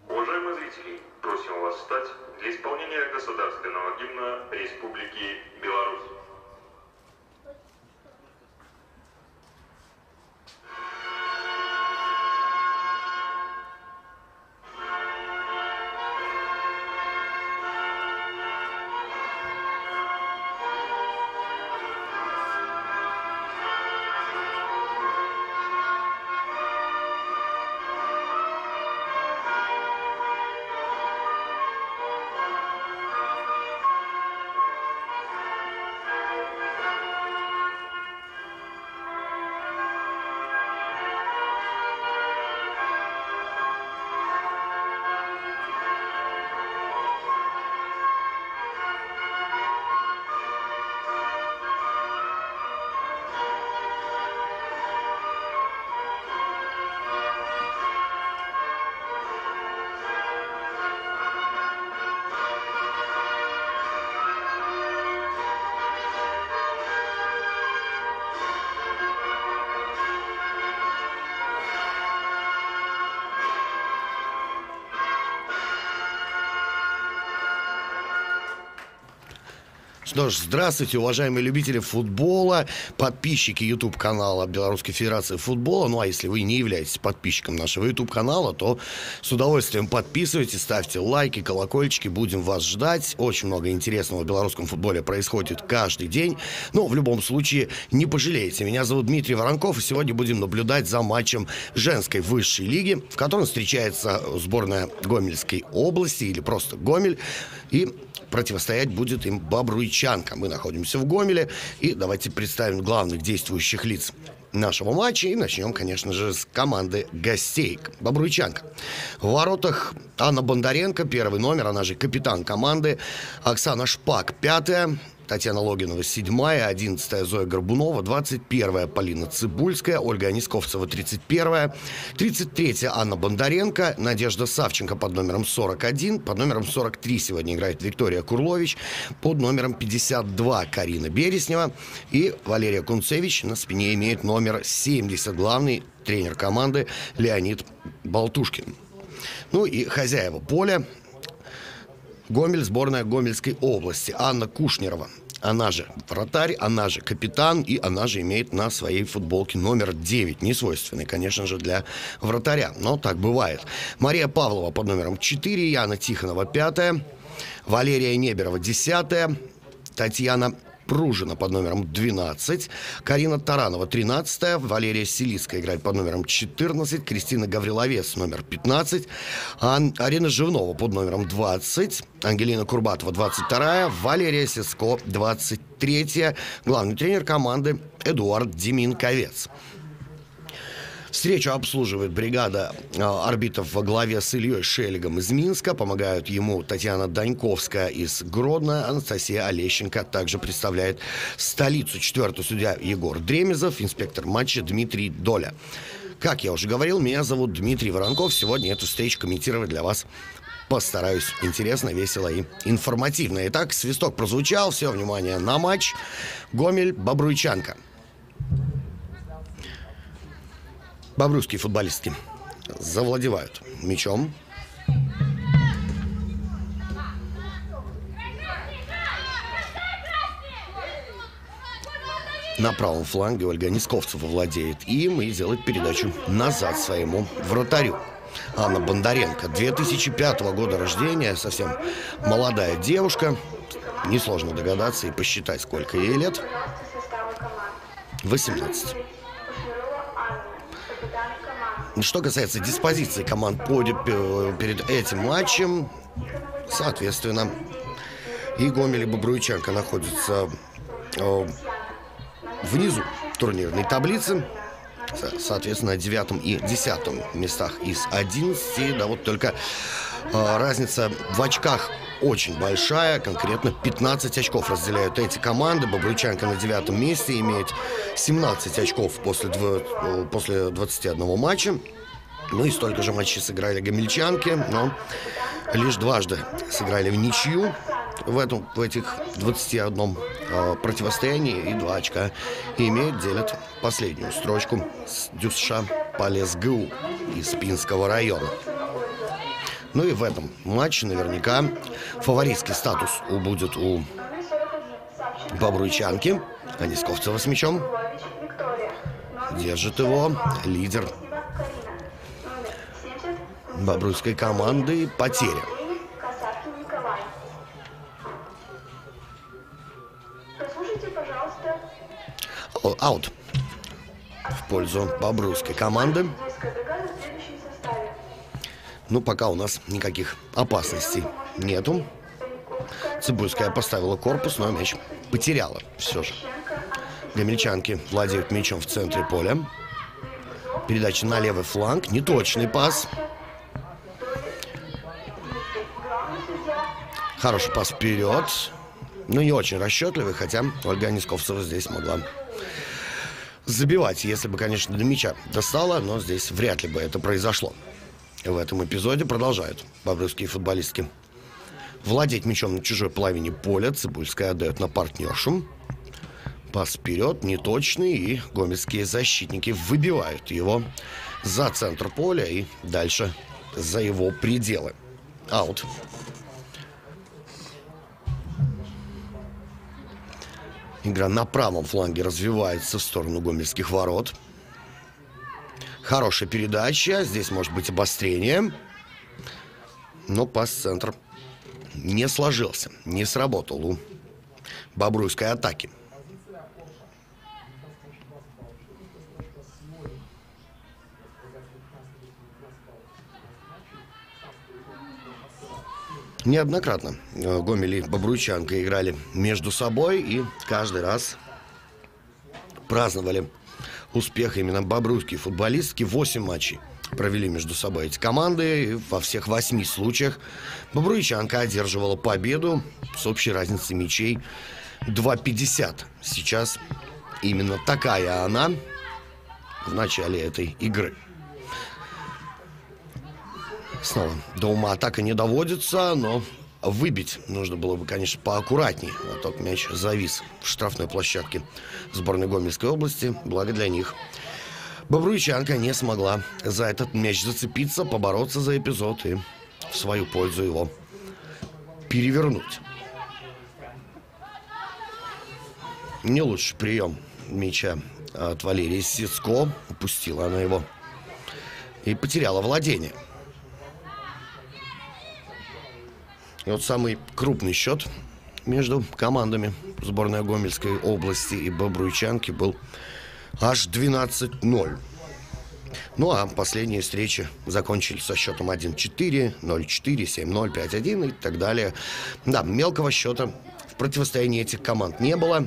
Уважаемые зрители, просим вас встать для исполнения государственного гимна Республики Беларусь. Что ж, здравствуйте, уважаемые любители футбола, подписчики YouTube-канала Белорусской Федерации футбола. Ну, а если вы не являетесь подписчиком нашего YouTube-канала, то с удовольствием подписывайтесь, ставьте лайки, колокольчики, будем вас ждать. Очень много интересного в белорусском футболе происходит каждый день. Но в любом случае не пожалеете. Меня зовут Дмитрий Воронков, и сегодня будем наблюдать за матчем женской высшей лиги, в котором встречается сборная Гомельской области, или просто Гомель, и противостоять будет им Бобруйчанка. Мы находимся в Гомеле, и давайте представим главных действующих лиц нашего матча. И начнем, конечно же, с команды гостей. Бобруйчанка. В воротах Анна Бондаренко, первый номер, она же капитан команды. Оксана Шпак, 5-я. Татьяна Логинова, 7-я, 11-я Зоя Горбунова, 21-я Полина Цибульская, Ольга Анисковцева, 31-я, 33-я Анна Бондаренко, Надежда Савченко под номером 41, под номером 43 сегодня играет Виктория Курлович, под номером 52 Карина Береснева, и Валерия Кунцевич на спине имеет номер 70, главный тренер команды Леонид Болтушкин. Ну и хозяева поля. Гомель, сборная Гомельской области. Анна Кушнерова, она же вратарь, она же капитан, и она же имеет на своей футболке номер 9, несвойственный, конечно же, для вратаря, но так бывает. Мария Павлова под номером 4, Яна Тихонова, 5-я, Валерия Неберова, 10-я, Татьяна Пружина под номером 12, Карина Таранова, 13-я, Валерия Селицкая играет под номером 14, Кристина Гавриловец, номер 15, Арина Живнова под номером 20, Ангелина Курбатова, 22-я, Валерия Сеско, 23-я, главный тренер команды Эдуард Деминковец. Встречу обслуживает бригада арбитров во главе с Ильей Шелегом из Минска. Помогают ему Татьяна Даньковская из Гродно. Анастасия Олещенко также представляет столицу. 4-й судья Егор Дремезов, инспектор матча Дмитрий Доля. Как я уже говорил, меня зовут Дмитрий Воронков. Сегодня эту встречу комментировать для вас постараюсь интересно, весело и информативно. Итак, свисток прозвучал. Все, внимание на матч. Гомель-Бобруйчанка. Бобруйские футболистки завладевают мячом. На правом фланге Ольга Анисковцева владеет им и делает передачу назад своему вратарю. Анна Бондаренко, 2005 года рождения, совсем молодая девушка. Несложно догадаться и посчитать, сколько ей лет. 18. Что касается диспозиции команд перед этим матчем, соответственно, и Гомель, и Бобруйчанка находятся внизу турнирной таблицы, соответственно, на 9 и 10 местах из 11. Да вот только разница в очках очень большая, конкретно 15 очков разделяют эти команды. Бобруйчанка на 9 месте имеет 17 очков после 21 матча. Ну и столько же матчей сыграли гомельчанки, но лишь дважды сыграли в ничью в этих 21 противостоянии, и 2 очка делят последнюю строчку с ДЮСШ Полес ГУ из Пинского района. Ну и в этом матче наверняка фаворитский статус будет у бобруйчанки. Анисковцева с мячом. Держит его лидер бобруйской команды. Потеря. Аут в пользу бобруйской команды. Ну, пока у нас никаких опасностей нету. Цибульская поставила корпус, но мяч потеряла все же. Гомельчанки владеют мячом в центре поля. Передача на левый фланг. Неточный пас. Хороший пас вперед. Но не очень расчетливый, хотя Ольга Анисковцева здесь могла забивать, если бы, конечно, до мяча достала, но здесь вряд ли бы это произошло. В этом эпизоде продолжают бобруйские футболистки владеть мячом на чужой половине поля. Цибульская отдает на партнершу. Пас вперед, неточный, и гомельские защитники выбивают его за центр поля и дальше за его пределы. Аут. Игра на правом фланге развивается в сторону гомельских ворот. Хорошая передача. Здесь может быть обострение. Но пас-центр не сложился, не сработал у бобруйской атаки. Неоднократно Гомель и Бобруйчанка играли между собой и каждый раз праздновали успех именно бобруйские футболистки. 8 матчей провели между собой эти команды. И во всех 8 случаях Бобруйчанка одерживала победу с общей разницей мячей 2:50. Сейчас именно такая она в начале этой игры. Снова до ума атака не доводится, но выбить нужно было бы, конечно, поаккуратнее. А тот мяч завис в штрафной площадке сборной Гомельской области. Благо для них Бобруйчанка не смогла за этот мяч зацепиться, побороться за эпизод и в свою пользу его перевернуть. Не лучший прием мяча от Валерии Сицко. Упустила она его и потеряла владение. И вот самый крупный счет между командами сборной Гомельской области и Бобруйчанки был аж 12-0. Ну а последние встречи закончились со счетом 1-4, 0-4, 7-0, 5-1 и так далее. Да, мелкого счета в противостоянии этих команд не было.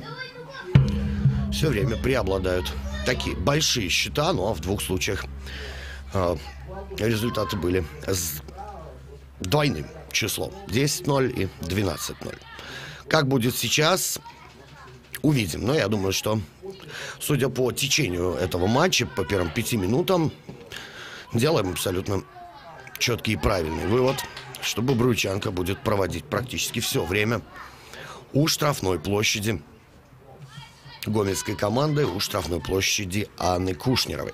Все время преобладают такие большие счета, ну а в 2 случаях результаты были с двойным числом. 10-0 и 12-0. Как будет сейчас, увидим. Но я думаю, что, судя по течению этого матча, по первым 5 минутам, делаем абсолютно четкий и правильный вывод, что Бобруйчанка будет проводить практически все время у штрафной площади гомельской команды, у штрафной площади Анны Кушнеровой.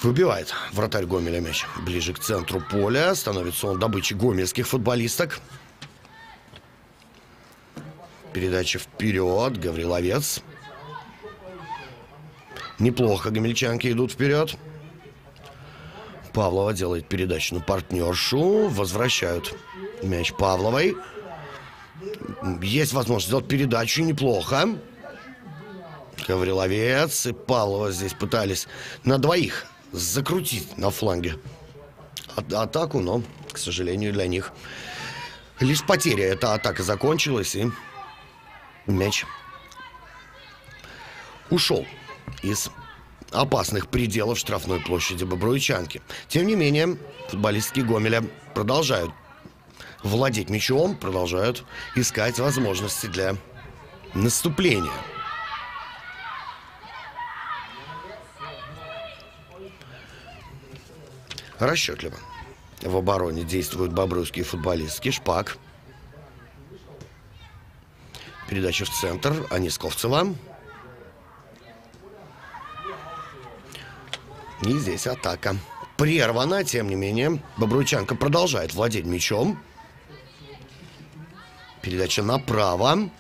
Выбивает вратарь Гомеля мяч ближе к центру поля. Становится он добычей гомельских футболисток. Передача вперед. Гавриловец. Неплохо гомельчанки идут вперед. Павлова делает передачу на партнершу. Возвращают мяч Павловой. Есть возможность сделать передачу. Неплохо. Гавриловец и Павлова здесь пытались на двоих закрутить на фланге атаку, но, к сожалению, для них лишь потеря. Эта атака закончилась, и мяч ушел из опасных пределов штрафной площади Бобруйчанки. Тем не менее, футболистки Гомеля продолжают владеть мячом, продолжают искать возможности для наступления. Расчетливо. В обороне действуют бобруйские футболистки. Шпак. Передача в центр. Анисковцева. И здесь атака прервана. Тем не менее, бобруйчанка продолжает владеть мячом. Передача направо.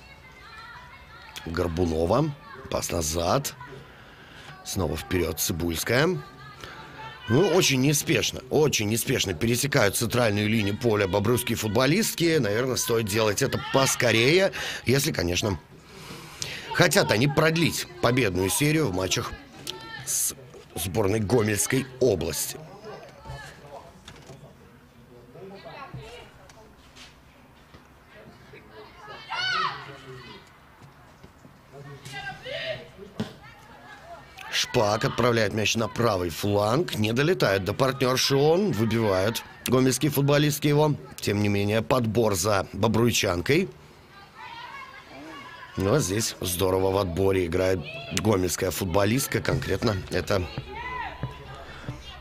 Горбунова. Пас назад. Снова вперед Цибульская. Ну, очень неспешно пересекают центральную линию поля бобруйские футболистки. Наверное, стоит делать это поскорее, если, конечно, хотят они продлить победную серию в матчах с сборной Гомельской области. Шпак отправляет мяч на правый фланг. Не долетает до партнерши он. Выбивают гомельские футболистки его. Тем не менее, подбор за бобруйчанкой. Ну, а здесь здорово в отборе играет гомельская футболистка. Конкретно это,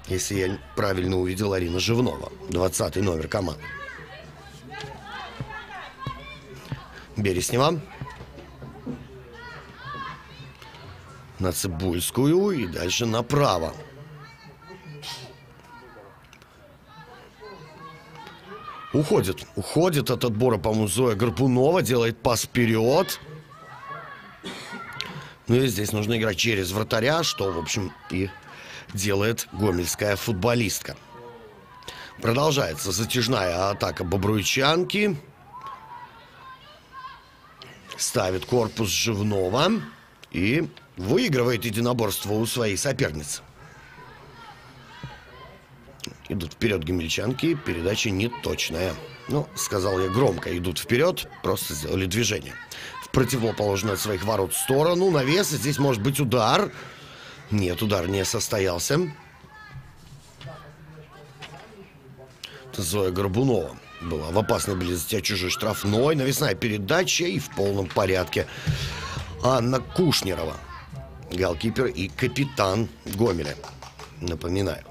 если я правильно увидел, Арина Живнова. 20-й номер команды. Береснева. На Цибульскую и дальше направо. Уходит от отбора, по-моему, Зоя Горбунова. Делает пас вперед. Ну и здесь нужно играть через вратаря, что, в общем, и делает гомельская футболистка. Продолжается затяжная атака бобруйчанки. Ставит корпус Живнова. И выигрывает единоборство у своей соперницы. Идут вперед гомельчанки. Передача неточная. Ну, сказал я громко. Идут вперед. Просто сделали движение в противоположную от своих ворот сторону. Навес. Здесь может быть удар. Нет, удар не состоялся. Зоя Горбунова была в опасной близости от чужой штрафной. Навесная передача и в полном порядке Анна Кушнерова. Голкипер и капитан Гомеля. Напоминаю.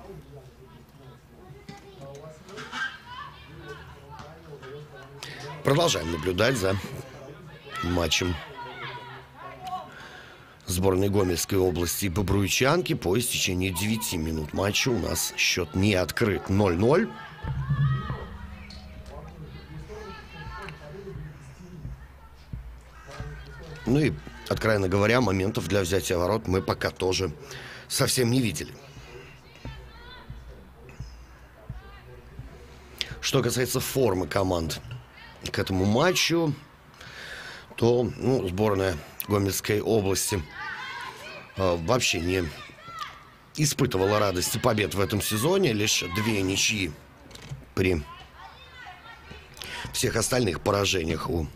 Продолжаем наблюдать за матчем сборной Гомельской области и бобруйчанки. По истечении 9 минут матча у нас счет не открыт. 0-0. Ну и, откровенно говоря, моментов для взятия ворот мы пока тоже совсем не видели. Что касается формы команд к этому матчу, то сборная Гомельской области вообще не испытывала радости побед в этом сезоне. Лишь 2 ничьи при всех остальных поражениях у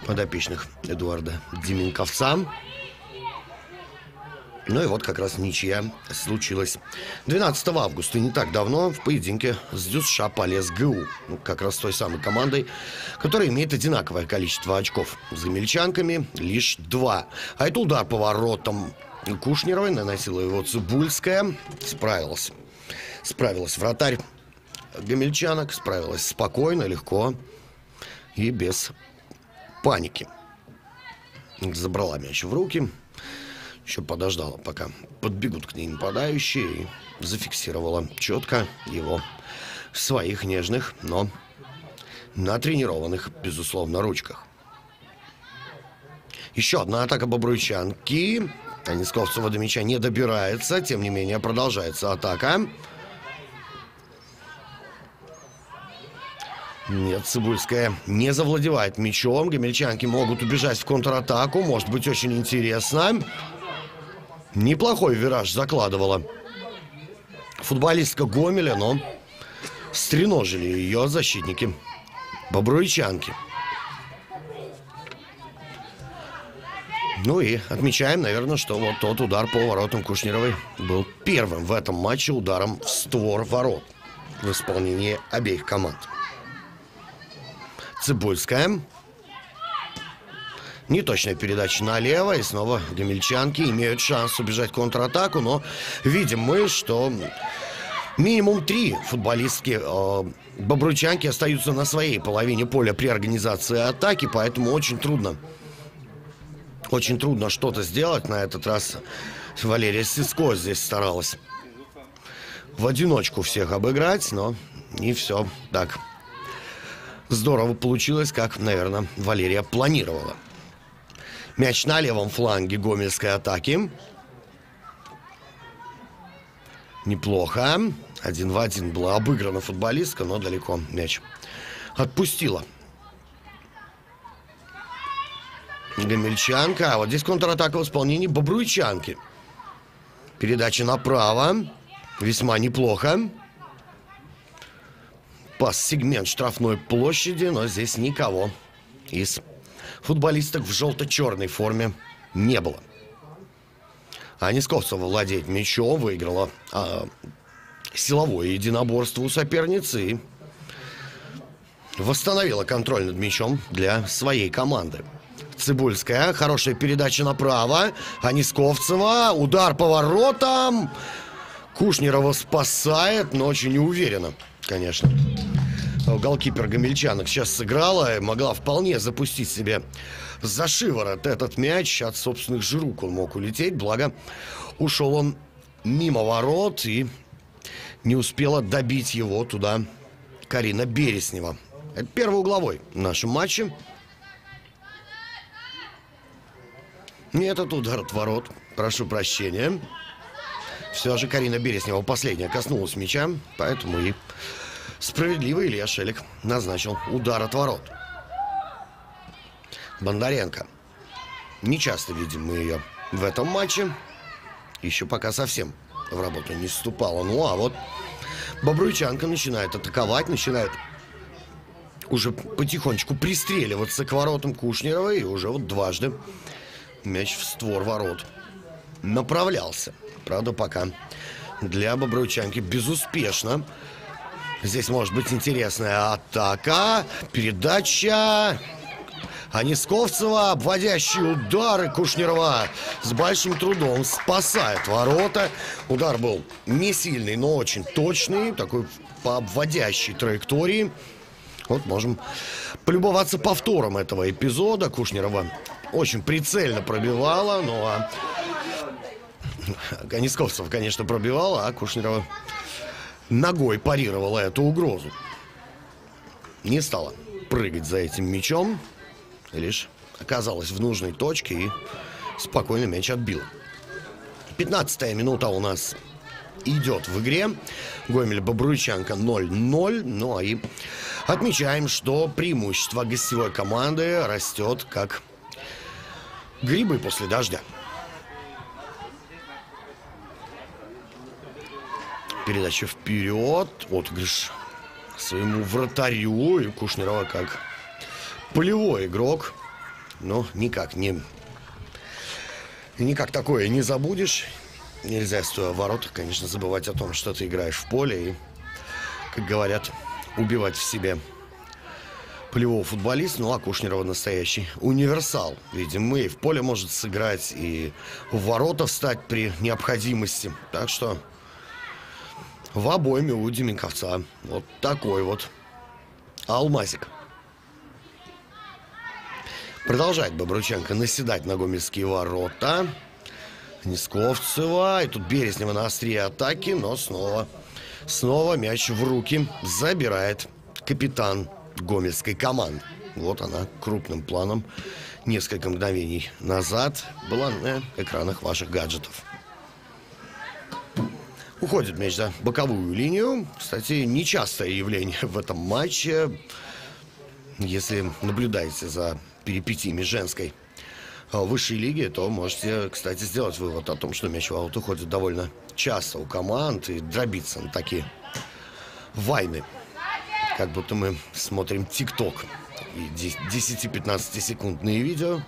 подопечных Эдуарда Деменковца. Ну и вот как раз ничья случилась 12 августа, не так давно, в поединке с ДЮСШ Полесгу. Как раз той самой командой, которая имеет одинаковое количество очков с гомельчанками, лишь 2. А это удар по воротам Кушнеровой, наносила его Цибульская. Справилась вратарь гомельчанок, справилась спокойно, легко и без паники. Забрала мяч в руки. Еще подождала, пока подбегут к ней нападающие, и зафиксировала четко его в своих нежных, но натренированных, безусловно, ручках. Еще одна атака бобруйчанки. Анисковцева до мяча не добирается. Тем не менее, продолжается атака. Нет, Цибульская не завладевает мячом. Гомельчанки могут убежать в контратаку. Может быть, очень интересно. Неплохой вираж закладывала футболистка Гомеля, но стреножили ее защитники бобруйчанки. Ну и отмечаем, наверное, что вот тот удар по воротам Кушнеровой был первым в этом матче ударом в створ ворот в исполнении обеих команд. Цибульская. Неточная передача налево, и снова гомельчанки имеют шанс убежать в контратаку, но видим мы, что минимум 3 футболистки бобруйчанки остаются на своей половине поля при организации атаки, поэтому очень трудно что-то сделать. На этот раз Валерия Сиско здесь старалась в одиночку всех обыграть, но не все так здорово получилось, как, наверное, Валерия планировала. Мяч на левом фланге гомельской атаки. Неплохо. 1 в 1 была обыграна футболистка, но далеко мяч отпустила гомельчанка. А вот здесь контратака в исполнении бобруйчанки. Передача направо. Весьма неплохо. Пас-сегмент штрафной площади, но здесь никого из футболисток в желто-черной форме не было. А Несковцева владеет мячом, выиграла силовое единоборство у соперницы и восстановила контроль над мячом для своей команды. Цибульская, хорошая передача направо. А Несковцева, удар по воротам. Кушнерова спасает, но очень неуверенно, конечно. Голкипер гомельчанок сейчас сыграла, могла вполне запустить себе за шиворот этот мяч. От собственных же рук он мог улететь, благо ушел он мимо ворот, и не успела добить его туда Карина Береснева. Это первый угловой в нашем матче. Не этот удар от ворот, прошу прощения. Все же Карина Береснева последняя коснулась мяча, поэтому и справедливо Илья Шелик назначил удар от ворот. Бондаренко. Не часто видим мы ее в этом матче. Еще пока совсем в работу не вступала. Ну а вот бобруйчанка начинает атаковать, начинает уже потихонечку пристреливаться к воротам Кушнеровой. И уже вот дважды мяч в створ ворот направлялся. Правда, пока для бобруйчанки безуспешно. Здесь может быть интересная атака. Передача. А Несковцева, обводящие удары. Кушнерова с большим трудом спасает ворота. Удар был не сильный, но очень точный. Такой по обводящей траектории. Вот можем полюбоваться повтором этого эпизода. Кушнерова очень прицельно пробивала. Ну а Несковцева, конечно, пробивала, а Кушнерова ногой парировала эту угрозу. Не стала прыгать за этим мячом. Лишь оказалась в нужной точке и спокойно мяч отбила. 15-я минута у нас идет в игре. Гомель-Бобруйчанка 0-0. Ну и отмечаем, что преимущество гостевой команды растет как грибы после дождя. Передача вперед. Отыгрыш своему вратарю. И Кушнерова как полевой игрок. Но никак такое не забудешь. Нельзя, стоя в воротах, конечно, забывать о том, что ты играешь в поле. И, как говорят, убивать в себе полевого футболиста. Ну, а Кушнерова настоящий универсал. Видим мы, и в поле может сыграть, и в ворота встать при необходимости. Так что в обойме у Деменковца вот такой вот алмазик. Продолжает Бобруйчанка наседать на гомельские ворота. Несковцева. И тут Береснева на острие атаки, но снова мяч в руки забирает капитан гомельской команды. Вот она крупным планом несколько мгновений назад была на экранах ваших гаджетов. Уходит мяч за боковую линию. Кстати, нечастое явление в этом матче. Если наблюдаете за перипетиями женской высшей лиги, то можете, кстати, сделать вывод о том, что мяч в аут уходит довольно часто у команд и дробится на такие вайны. Как будто мы смотрим ТикТок и 10-15 секундные видео,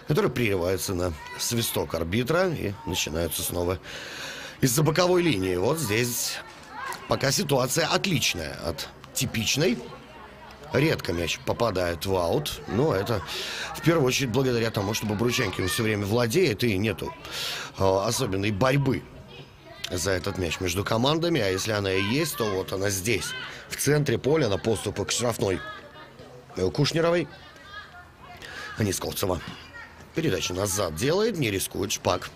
которые прерываются на свисток арбитра и начинаются снова из-за боковой линии. Вот здесь пока ситуация отличная от типичной. Редко мяч попадает в аут, но это в первую очередь благодаря тому, что Бобруйчанкин все время владеет и нету особенной борьбы за этот мяч между командами. А если она и есть, то вот она здесь, в центре поля, на подступах к штрафной Кушнеровой. Анисковцева. Передачу назад делает, не рискует Шпак.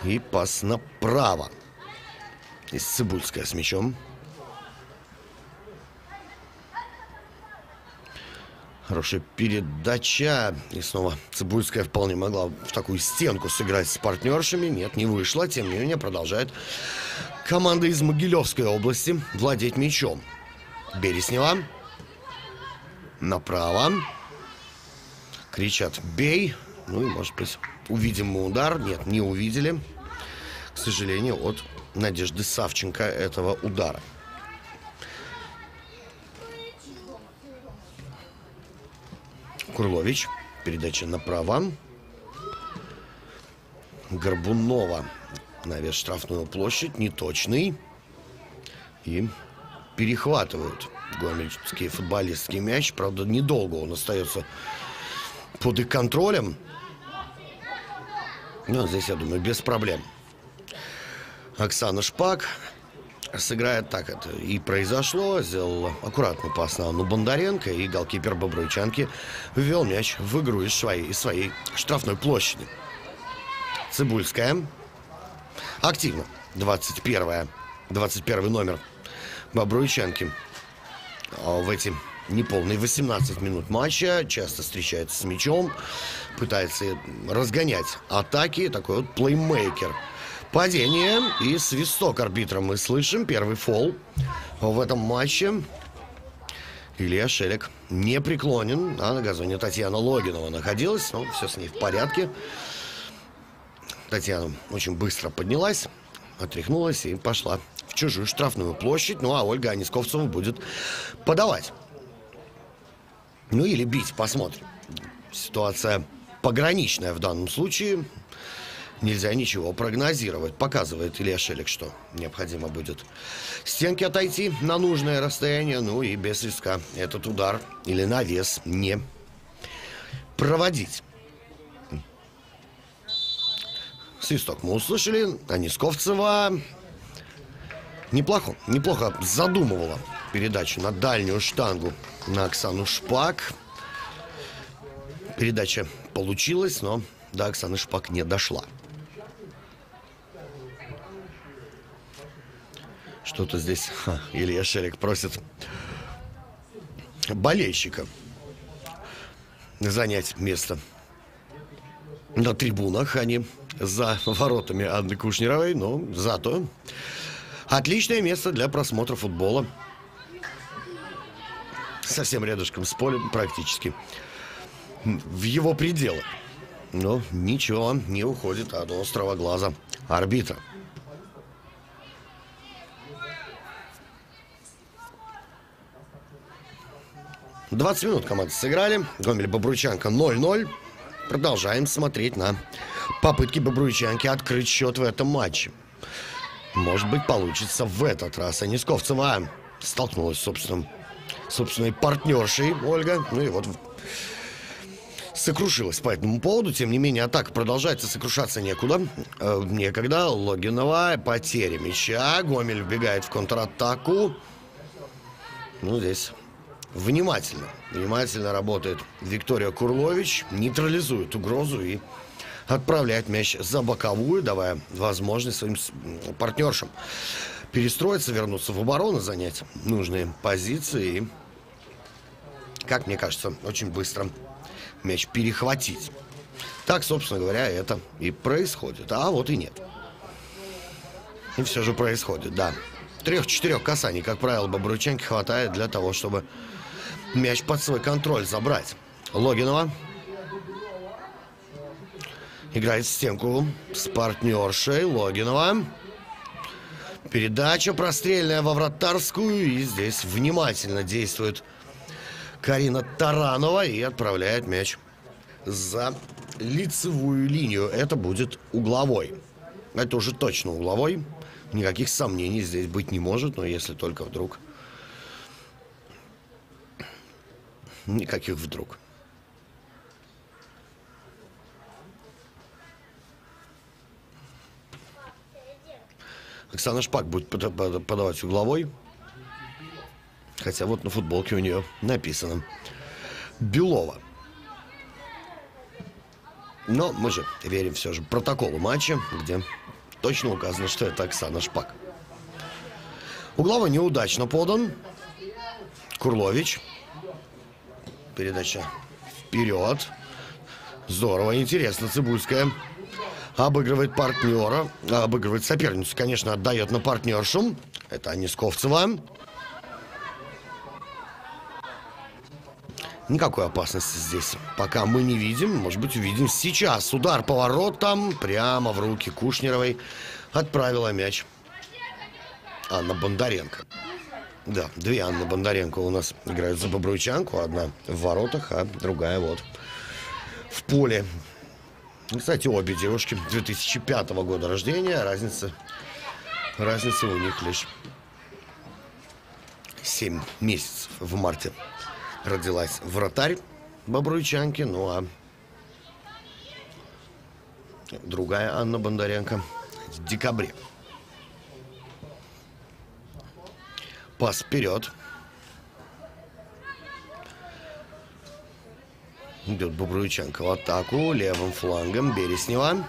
И пас направо. Здесь Цибульская с мячом. Хорошая передача. И снова Цибульская вполне могла в такую стенку сыграть с партнершами. Нет, не вышло. Тем не менее, продолжает команда из Могилевской области владеть мячом. Береснева. Направо. Кричат «бей». Ну и, может быть, увидим мы удар. Нет, не увидели, к сожалению, от Надежды Савченко этого удара. Курлович. Передача направо. Горбунова. Навес штрафную площадь. Неточный. И перехватывают гомельские футболистский мяч. Правда, недолго он остается под их контролем. Но здесь, я думаю, без проблем. Оксана Шпак сыграет так. Это и произошло. Сделала аккуратный пас на Анну Бондаренко. И голкипер Бобруйчанки ввел мяч в игру из своей штрафной площади. Цибульская. Активно. 21 номер Бобруйчанки в эти неполные 18 минут матча часто встречается с мячом, пытается разгонять атаки. Такой вот плеймейкер. Падение и свисток арбитра мы слышим. Первый фол в этом матче. Илья Шелек не преклонен. А на газоне Татьяна Логинова находилась. Но все с ней в порядке. Татьяна очень быстро поднялась, отряхнулась и пошла в чужую штрафную площадь. Ну а Ольга Анисковцева будет подавать. Ну или бить, посмотрим. Ситуация пограничная в данном случае. Нельзя ничего прогнозировать. Показывает Илья Шелек, что необходимо будет стенки отойти на нужное расстояние. Ну и без риска этот удар или навес не проводить. Свисток мы услышали. Анисковцева неплохо задумывала передачу на дальнюю штангу на Оксану Шпак. Передача получилась, но до Оксаны Шпак не дошла. Что-то здесь Илья Шелек просит болельщика занять место на трибунах, а не за воротами Анны Кушнеровой. Но зато отличное место для просмотра футбола. Совсем рядышком с полем, практически в его пределах. Но ничего не уходит от острого глаза арбитра. «20 минут команды сыграли. Гомель-Бобруйчанка 0-0. Продолжаем смотреть на попытки Бобруйчанки открыть счет в этом матче. Может быть, получится в этот раз. Анисковцева столкнулась с собственной партнершей Ольга. Ну и вот сокрушилась по этому поводу. Тем не менее, атака продолжается, сокрушаться некогда. Логинова, потеря мяча. Гомель вбегает в контратаку. Ну, здесь внимательно работает Виктория Курлович. Нейтрализует угрозу и отправляет мяч за боковую, давая возможность своим партнершам перестроиться, вернуться в оборону, занять нужные позиции и, как мне кажется, очень быстро мяч перехватить. Так, собственно говоря, это и происходит. А вот и нет. И все же происходит, да. 3-4 касаний, как правило, Бобруйчанке хватает для того, чтобы мяч под свой контроль забрать. Логинова играет в стенку с партнершей. Логинова. Передача прострельная во вратарскую. И здесь внимательно действует Карина Таранова и отправляет мяч за лицевую линию. Это будет угловой. Это уже точно угловой. Никаких сомнений здесь быть не может. Но если только вдруг Никаких вдруг. Оксана Шпак будет подавать угловой. Хотя вот на футболке у нее написано Белова. Но мы же верим все же протоколу матча, где точно указано, что это Оксана Шпак. Угловой неудачно подан. Курлович. Передача вперед. Здорово, интересно. Цибульская обыгрывает партнера. Обыгрывает соперницу, конечно, отдает на партнершу. Это Анисковцева. Никакой опасности здесь пока мы не видим. Может быть, увидим сейчас. Удар поворотом прямо в руки Кушнеровой. Отправила мяч Анна Бондаренко. Да, две Анны Бондаренко у нас играют за Бобруйчанку. Одна в воротах, а другая вот в поле. Кстати, обе девушки 2005 года рождения. Разница у них лишь 7 месяцев. В марте родилась вратарь Бобруйчанки. Ну а другая Анна Бондаренко в декабре. Пас вперед. Идет Бобруйчанка в атаку. Левым флангом Береснева.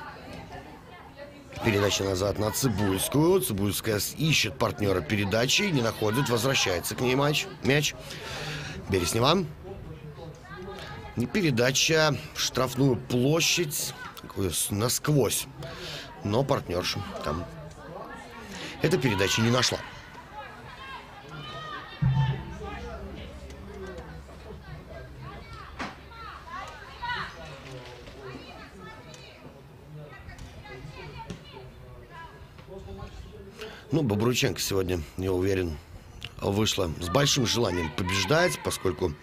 Передача назад на Цибульскую. Цибульская ищет партнера передачи. Не находит. Возвращается к ней мяч. Береснева. И передача в штрафную площадь. Насквозь. Но партнерша там эта передача не нашла. Ну, Бобруйченко сегодня, я уверен, вышла с большим желанием побеждать, поскольку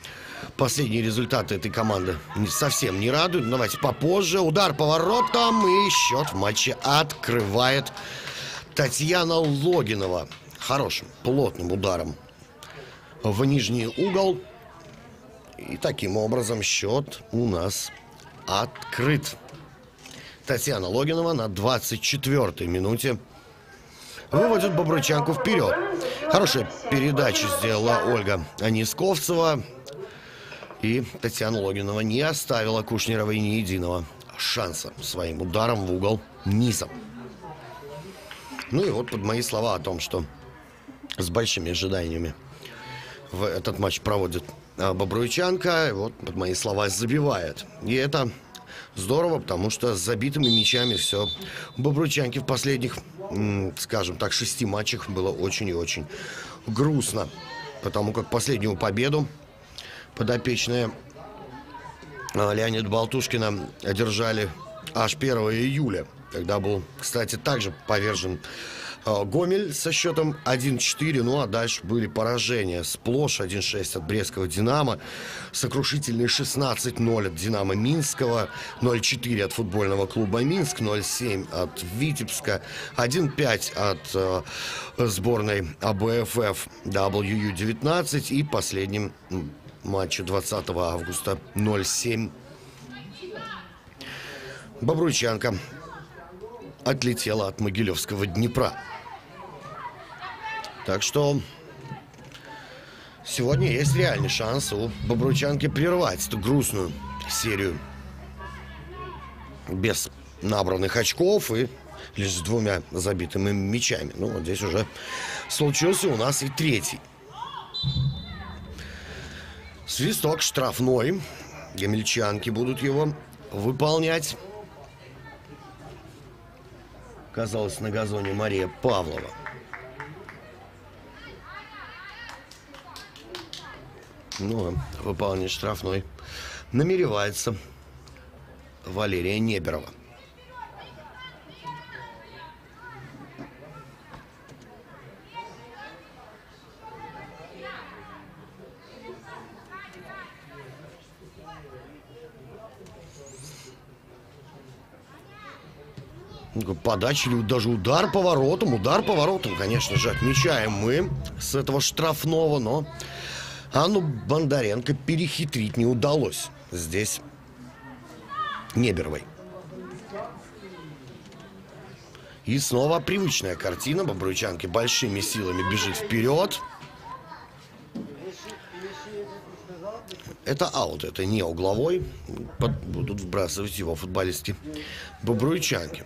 последние результаты этой команды совсем не радуют. Давайте попозже. Удар поворотом, и счет в матче открывает Татьяна Логинова. Хорошим, плотным ударом в нижний угол. И таким образом счет у нас открыт. Татьяна Логинова на 24-й минуте выводит Бобруйчанку вперед. Хорошая передача сделала Ольга Анисковцева. И Татьяна Логинова не оставила Кушнеровой ни единого шанса своим ударом в угол низом. Ну и вот под мои слова о том, что с большими ожиданиями в этот матч проводит Бобруйчанка, вот под мои слова забивает. И это здорово, потому что с забитыми мячами все у Бобруйчанки в последних, скажем так, 6 матчах было очень и очень грустно. Потому как последнюю победу подопечные Леонида Болтушкина одержали аж 1 июля. Когда был, кстати, также повержен Гомель со счетом 1-4. Ну а дальше были поражения. Сплошь 1-6 от Брестского «Динамо», сокрушительные 16-0 от «Динамо» Минского, 0-4 от футбольного клуба «Минск», 0-7 от Витебска, 1-5 от сборной АБФФ WU-19 и последним матче 20 августа 0-7 Бобруйчанка отлетела от Могилевского Днепра. Так что сегодня есть реальный шанс у Бобруйчанки прервать эту грустную серию без набранных очков и лишь с 2 забитыми мячами. Ну, вот здесь уже случился у нас и 3-й. Свисток штрафной. Гомельчанки будут его выполнять. Оказалась на газоне Мария Павлова. Ну, а выполнить штрафной намеревается Валерия Неберова. Подача или даже удар поворотом. Удар поворотом, конечно же, отмечаем мы с этого штрафного. Но Анну Бондаренко перехитрить не удалось. Здесь Неберовой. И снова привычная картина. Бобруйчанки большими силами бежит вперед. Это аут, это не угловой. Будут вбрасывать его футболистки Бобруйчанки.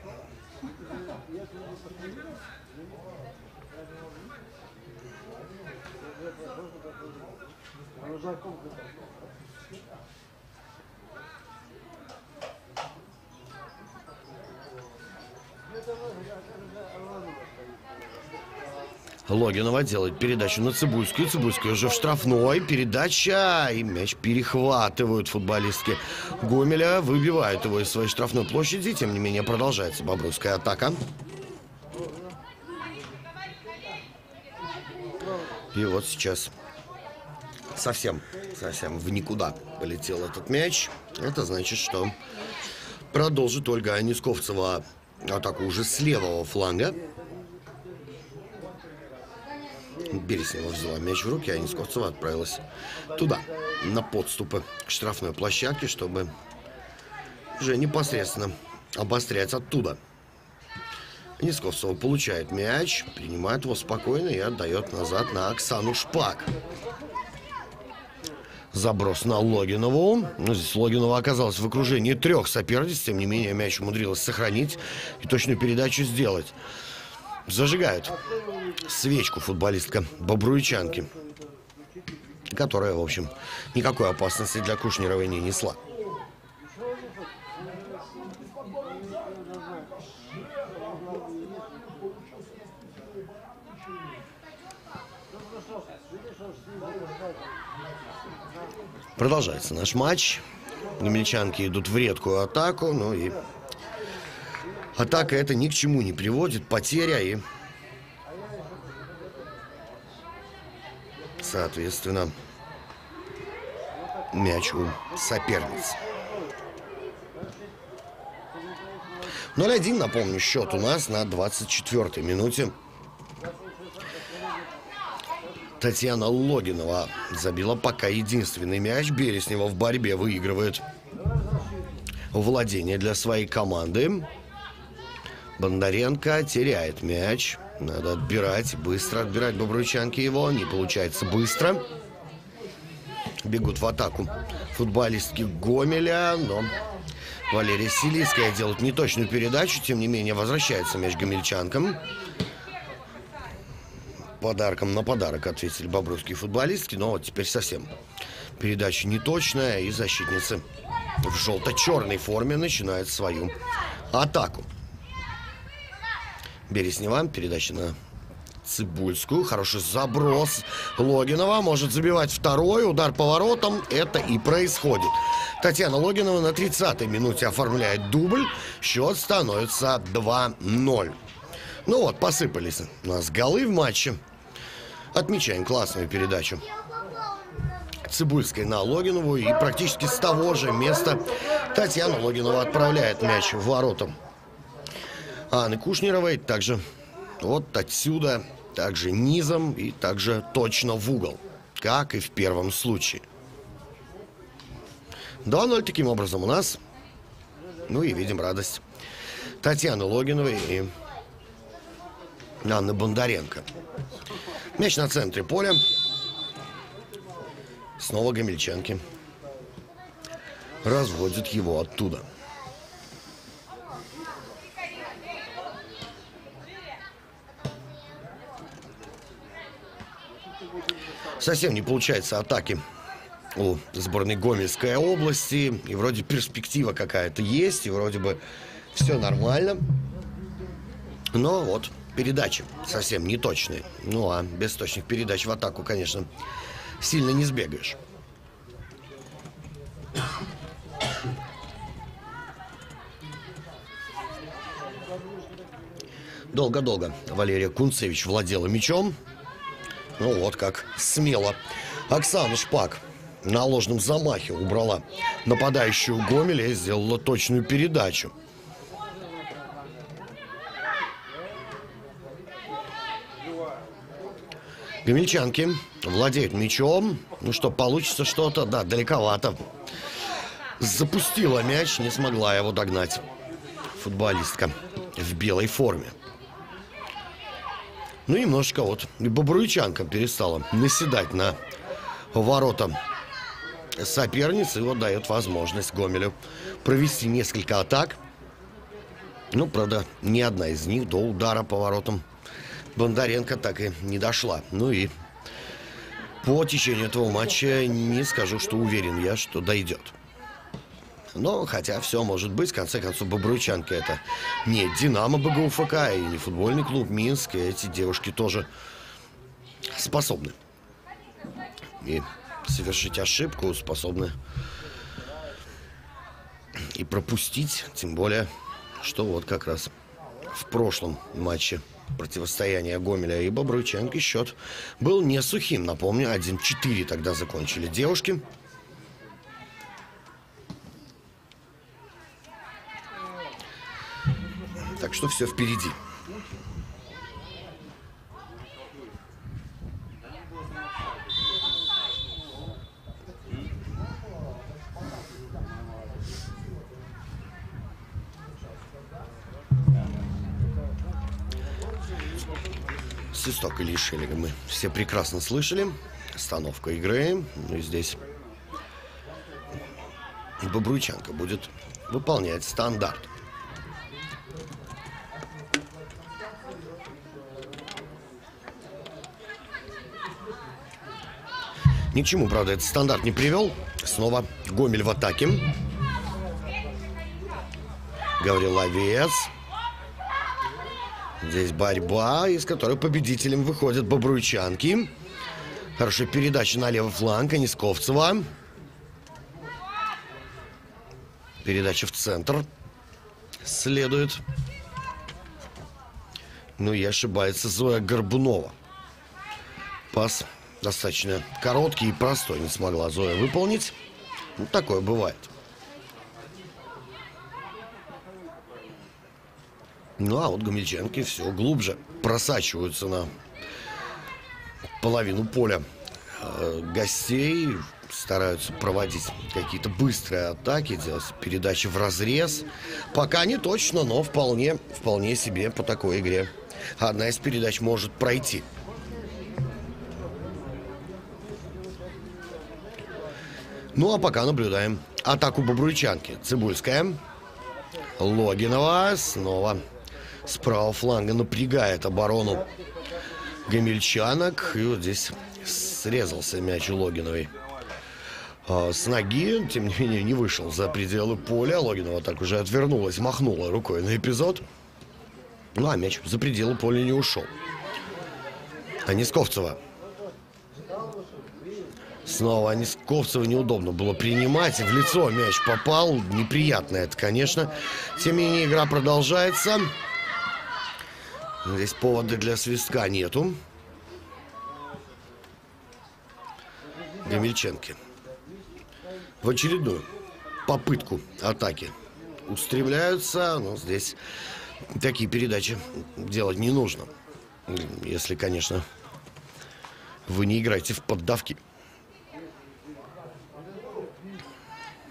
Логинова делает передачу на Цибульскую. Цибульская уже в штрафной. Передача. И мяч перехватывают футболистки Гомеля. Выбивают его из своей штрафной площади. Тем не менее, продолжается бобруйская атака. И вот сейчас совсем в никуда полетел этот мяч. Это значит, что продолжит Ольга Нисковцева атаку уже с левого фланга. Береснева взяла мяч в руки, а Нисковцева отправилась туда, на подступы к штрафной площадке, чтобы уже непосредственно обострять оттуда. Нисковцева получает мяч, принимает его спокойно и отдает назад на Оксану Шпак. Заброс на Логинову. Но здесь Логинова оказалась в окружении 3 соперниц. Тем не менее, мяч умудрилась сохранить и точную передачу сделать. Зажигают свечку футболистка Бобруйчанки, которая, в общем, никакой опасности для Кушнировой не несла. Продолжается наш матч. Гомельчанки идут в редкую атаку, ну и атака это ни к чему не приводит. Потеря и, соответственно, мяч у соперниц. 0-1, напомню, счет у нас на 24-й минуте. Татьяна Логинова забила пока единственный мяч. Береснева в борьбе выигрывает владение для своей команды. Бондаренко теряет мяч. Надо отбирать, быстро отбирать бобруйчанки его. Не получается быстро. Бегут в атаку футболистки Гомеля, но Валерия Селицкая делает неточную передачу. Тем не менее, возвращается мяч гомельчанкам. Подарком на подарок ответили бобруйские футболистки. Но вот теперь совсем передача неточная. И защитницы в желто-черной форме начинают свою атаку. Береснева. Передача на Цибульскую. Хороший заброс. Логинова может забивать второй. Удар по воротам. Это и происходит. Татьяна Логинова на 30-й минуте оформляет дубль. Счет становится 2-0. Ну вот, посыпались у нас голы в матче. Отмечаем классную передачу Цибульской на Логинову. И практически с того же места Татьяна Логинова отправляет мяч в ворота Анны Кушнировой. Также вот отсюда, также низом и также точно в угол, как и в первом случае. 2-0 таким образом у нас. Ну и видим радость Татьяны Логиновой и Анны Бондаренко. Мяч на центре поля. Снова гомельчанки разводят его оттуда. Совсем не получается атаки у сборной Гомельской области. И вроде перспектива какая-то есть, и вроде бы все нормально. Но вот передачи совсем не точные. Ну а без точных передач в атаку, конечно, сильно не сбегаешь. Долго-долго Валерия Кунцевич владела мячом. Ну вот как смело Оксана Шпак на ложном замахе убрала нападающую Гомеля и сделала точную передачу. Гомельчанки владеют мячом. Ну что, получится что-то? Да, далековато. Запустила мяч, не смогла его догнать футболистка в белой форме. Ну, немножечко вот бобруйчанка перестала наседать на ворота соперницы. И вот дает возможность Гомелю провести несколько атак. Ну, правда, ни одна из них до удара по воротам Бондаренко так и не дошла. Ну и по течению этого матча не скажу, что уверен я, что дойдет. Но, хотя все может быть, в конце концов, бобруйчанки — это не Динамо БГУФК и не футбольный клуб Минск. И эти девушки тоже способны и совершить ошибку, способны и пропустить. Тем более, что вот как раз в прошлом матче противостояния Гомеля и бобруйчанки счет был не сухим. Напомню, 1-4 тогда закончили девушки. Так что все впереди. Свисток Ильи Шелега мы все прекрасно слышали. Остановка игры. Ну и здесь бобруйчанка будет выполнять стандарт. Ни к чему, правда, этот стандарт не привел. Снова Гомель в атаке. Гавриловец. Здесь борьба, из которой победителем выходят бобруйчанки. Хорошая передача на левый фланг. Анисковцева. Передача в центр. Следует. Ну и ошибается Зоя Горбунова. Пас достаточно короткий и простой не смогла Зоя выполнить. Ну, такое бывает. Ну, а вот гомельчанки все глубже просачиваются на половину поля гостей. Стараются проводить какие-то быстрые атаки, делать передачи в разрез. Пока не точно, но вполне себе по такой игре одна из передач может пройти. Ну, а пока наблюдаем атаку бобруйчанки. Цибульская. Логинова. Снова с правого фланга напрягает оборону гомельчанок. И вот здесь срезался мяч у Логиновой с ноги. Тем не менее, не вышел за пределы поля. Логинова так уже отвернулась, махнула рукой на эпизод. Ну, а мяч за пределы поля не ушел. Анисковцева. Снова Анисковцева неудобно было принимать. В лицо мяч попал. Неприятно это, конечно. Тем не менее, игра продолжается. Здесь повода для свистка нету. Гомельчанки в очередную попытку атаки устремляются. Но здесь такие передачи делать не нужно. Если, конечно, вы не играете в поддавки.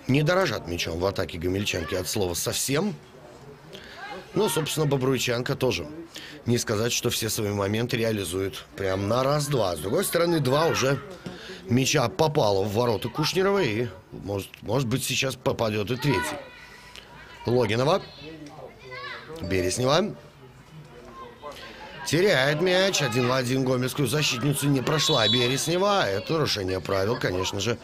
Не дорожат мячом в атаке гомельчанки от слова совсем. Но, собственно, бобруйчанка тоже. Не сказать, что все свои моменты реализуют прям на раз-два. С другой стороны, два уже мяча попало в ворота Кушнеровой. И, может быть, сейчас попадет и третий. Логинова. Береснева. Теряет мяч. 1-1 гомельскую защитницу не прошла Береснева. Это нарушение правил, конечно же.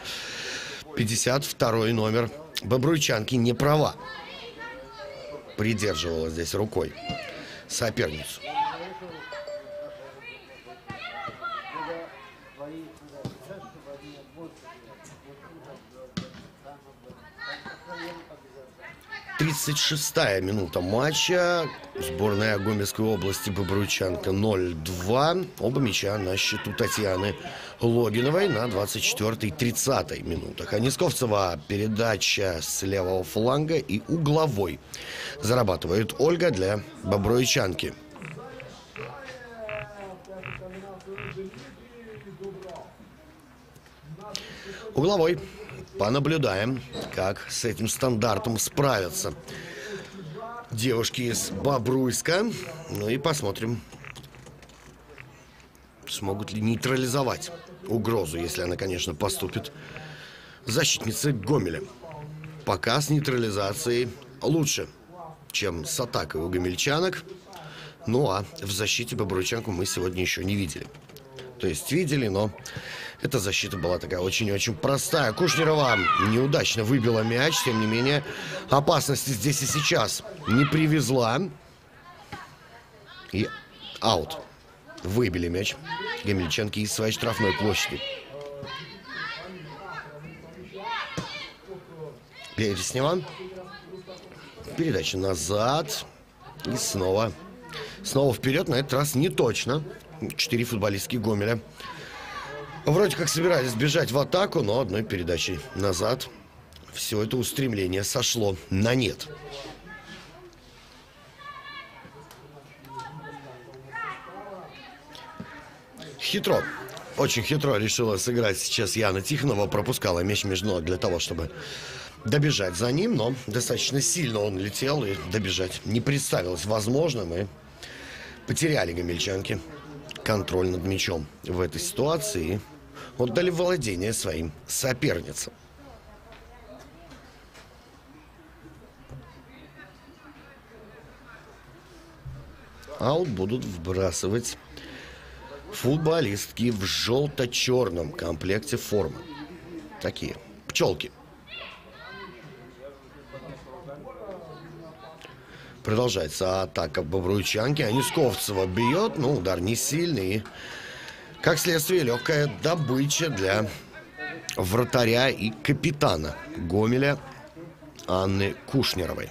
52-й номер бобруйчанки не права. Придерживала здесь рукой соперницу. Тридцать шестая минута матча. Сборная Гомельской области бобруйчанка 0-2. Оба мяча на счету Татьяны Логиновой на 24-й и 30-й минутах. Анисковцева передача с левого фланга и угловой. Зарабатывает Ольга для бобруйчанки. Угловой. Понаблюдаем, как с этим стандартом справятся девушки из Бобруйска. Ну и посмотрим, смогут ли нейтрализовать угрозу, если она, конечно, поступит, защитницы Гомеля. Пока с нейтрализацией лучше, чем с атакой у гомельчанок. Ну а в защите бобруйчанку мы сегодня еще не видели. То есть видели, но эта защита была такая очень-очень простая. Кушнерова неудачно выбила мяч. Тем не менее, опасности здесь и сейчас не привезла. И аут. Выбили мяч гомельчанки из своей штрафной площади. Переснева. Передача назад. И снова вперед. На этот раз не точно. 4 футболистки Гомеля вроде как собирались бежать в атаку, но одной передачей назад все это устремление сошло на нет. Хитро, очень хитро решила сыграть сейчас Яна Тихонова. Пропускала мяч между ног для того, чтобы добежать за ним, но достаточно сильно он летел, и добежать не представилось возможным, и потеряли гомельчанки контроль над мячом в этой ситуации и отдали владение своим соперницам. Аут будут вбрасывать футболистки в желто-черном комплекте формы. Такие пчелки. Продолжается атака бобруйчанки. Анисковцева бьет, но удар не сильный. И, как следствие, легкая добыча для вратаря и капитана Гомеля Анны Кушнеровой.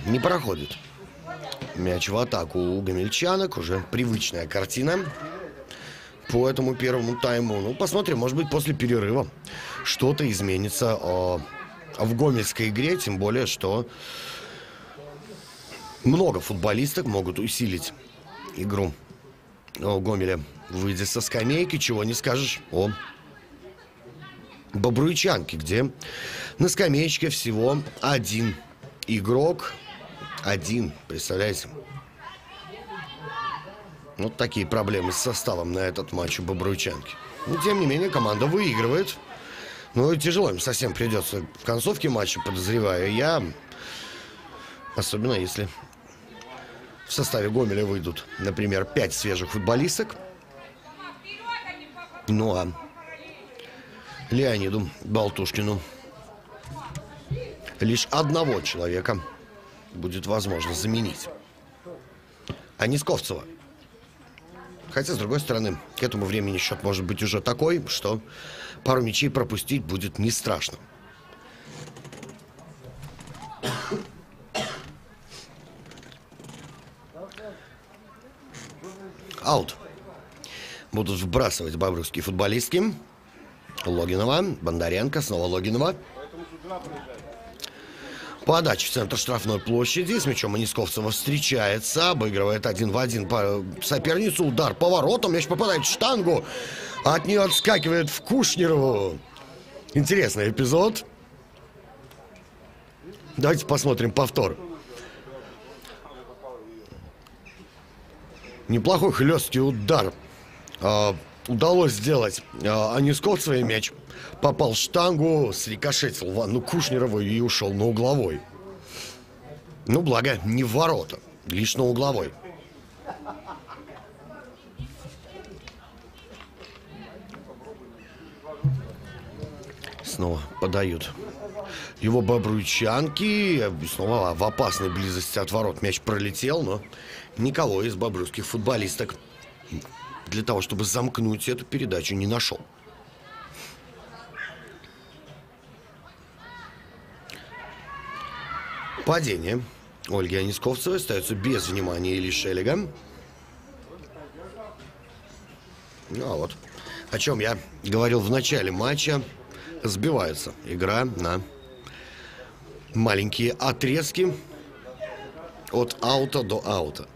Не проходит мяч в атаку у гомельчанок. Уже привычная картина по этому первому тайму. Ну, посмотрим, может быть, после перерыва что-то изменится в гомельской игре. Тем более, что много футболисток могут усилить игру Гомеля, выйдя со скамейки. Чего не скажешь о бобруйчанке, где на скамеечке всего один игрок. Один, представляете? Вот такие проблемы с составом на этот матч у бобруйчанки. Но, тем не менее, команда выигрывает. Ну, и тяжело им совсем придется в концовке матча, подозреваю я. Особенно, если в составе Гомеля выйдут, например, 5 свежих футболисток. Ну, а Леониду Болтушкину лишь одного человека будет возможно заменить. Анисковцева. Хотя, с другой стороны, к этому времени счет может быть уже такой, что пару мячей пропустить будет не страшно. Аут. Будут вбрасывать бобруйские футболистки. Логинова, Бондаренко, снова Логинова. Подача в центр штрафной площади. С мячом Анисковцева встречается. Обыгрывает 1 в 1 по соперницу. Удар поворотом. Мяч попадает в штангу. От нее отскакивает в Кушнерову. Интересный эпизод. Давайте посмотрим повтор. Неплохой хлесткий удар удалось сделать Анисковцевой. Мяч попал в штангу, срикошетил в Анну Кушнерову и ушел на угловой. Ну, благо, не в ворота, лишь на угловой. Снова подают его бобруйчанки. Снова в опасной близости от ворот мяч пролетел, но никого из бобруйских футболисток для того, чтобы замкнуть эту передачу, не нашел. Падение Ольги Анисковцевой остается без внимания Ильи Шелега. Ну а вот, о чем я говорил в начале матча. Сбивается игра на маленькие отрезки от аута до аута.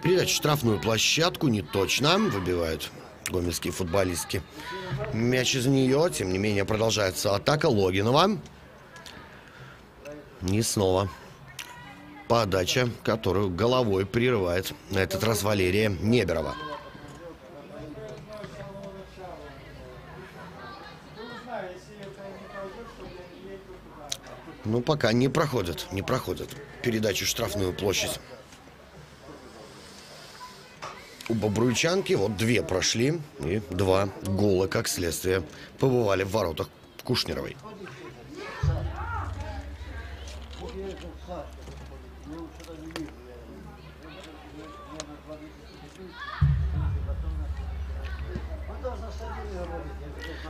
Передача в штрафную площадку не точно. Выбивают гомельские футболистки мяч из нее. Тем не менее, продолжается атака Логинова. И снова подача, которую головой прерывает на этот раз Валерия Неберова. Ну, пока не проходят передачу в штрафную площадь. У бобруйчанки вот 2 прошли, и 2 гола, как следствие, побывали в воротах Кушнеровой.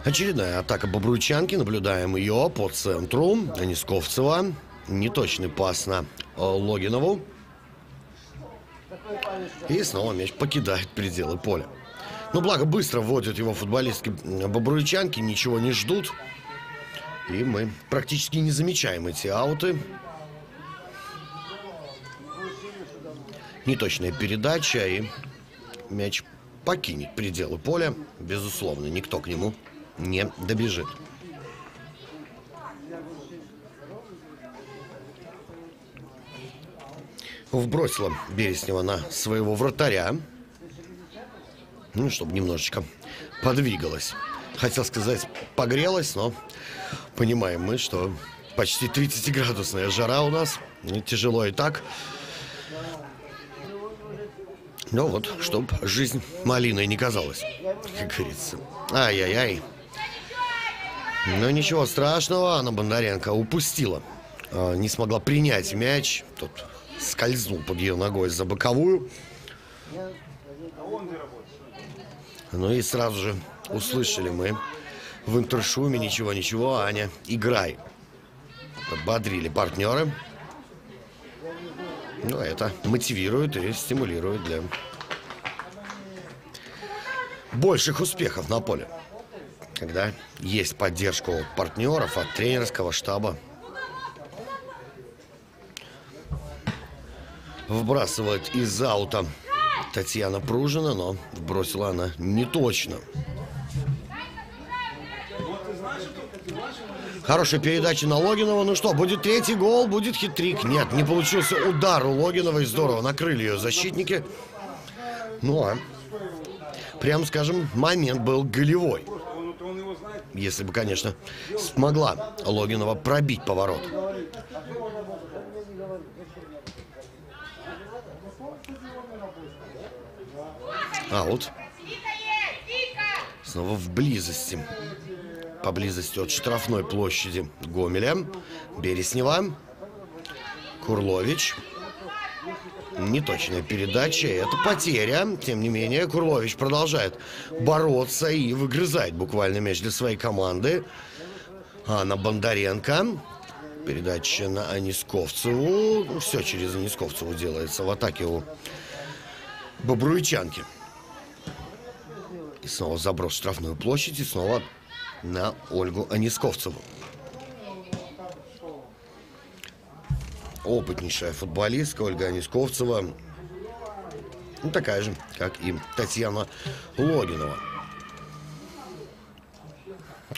Очередная атака бобруйчанки. Наблюдаем ее по центру. Анисковцева. Неточный пас на Логинову. И снова мяч покидает пределы поля. Но благо быстро вводят его футболистки бобруйчанки. Ничего не ждут. И мы практически не замечаем эти ауты. Неточная передача. И мяч покинет пределы поля. Безусловно, никто к нему не добежит. Вбросила Береснева на своего вратаря. Ну, чтобы немножечко подвигалась. Хотел сказать, погрелась, но понимаем мы, что почти 30-градусная жара у нас. И тяжело и так. Ну вот, чтоб жизнь малиной не казалась, как говорится. Ай-яй-яй. Но ничего страшного, Анна Бондаренко упустила. Не смогла принять мяч. Тут скользнул под ее ногой за боковую. Ну и сразу же услышали мы в интершуме: ничего, Аня, играй. Подбодрили партнеры. Ну, это мотивирует и стимулирует для больших успехов на поле. Когда есть поддержка от партнеров, от тренерского штаба. Вбрасывает из аута Татьяна Пружина, но вбросила она не точно. Хорошая передача на Логинова. Ну что, будет 3-й гол, будет хитрик. Нет, не получился удар у Логиновой. Здорово накрыли ее защитники. Ну а, прям скажем, момент был голевой. Если бы, конечно, смогла Логинова пробить поворот. Аут. Снова в близости. Поблизости от штрафной площади Гомеля. Береснева. Курлович. Неточная передача. Это потеря. Тем не менее, Курлович продолжает бороться и выгрызать буквально мяч для своей команды. Анна Бондаренко. Передача на Анисковцеву. Все через Анисковцеву делается в атаке у бобруйчанки. И снова заброс в штрафную площадь. И снова на Ольгу Анисковцеву. Опытнейшая футболистка Ольга Анисковцева. Ну, такая же, как и Татьяна Логинова.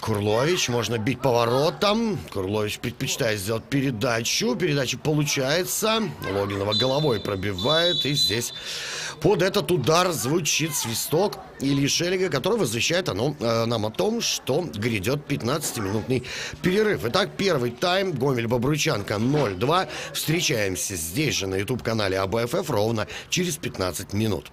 Курлович, можно бить поворотом. Курлович предпочитает сделать передачу. Передача получается. Логинова головой пробивает. И здесь под этот удар звучит свисток Ильи Шелега, который возвещает нам о том, что грядет 15-минутный перерыв. Итак, первый тайм. Гомель-Бобруйчанка 0-2. Встречаемся здесь же на YouTube-канале АБФФ ровно через 15 минут.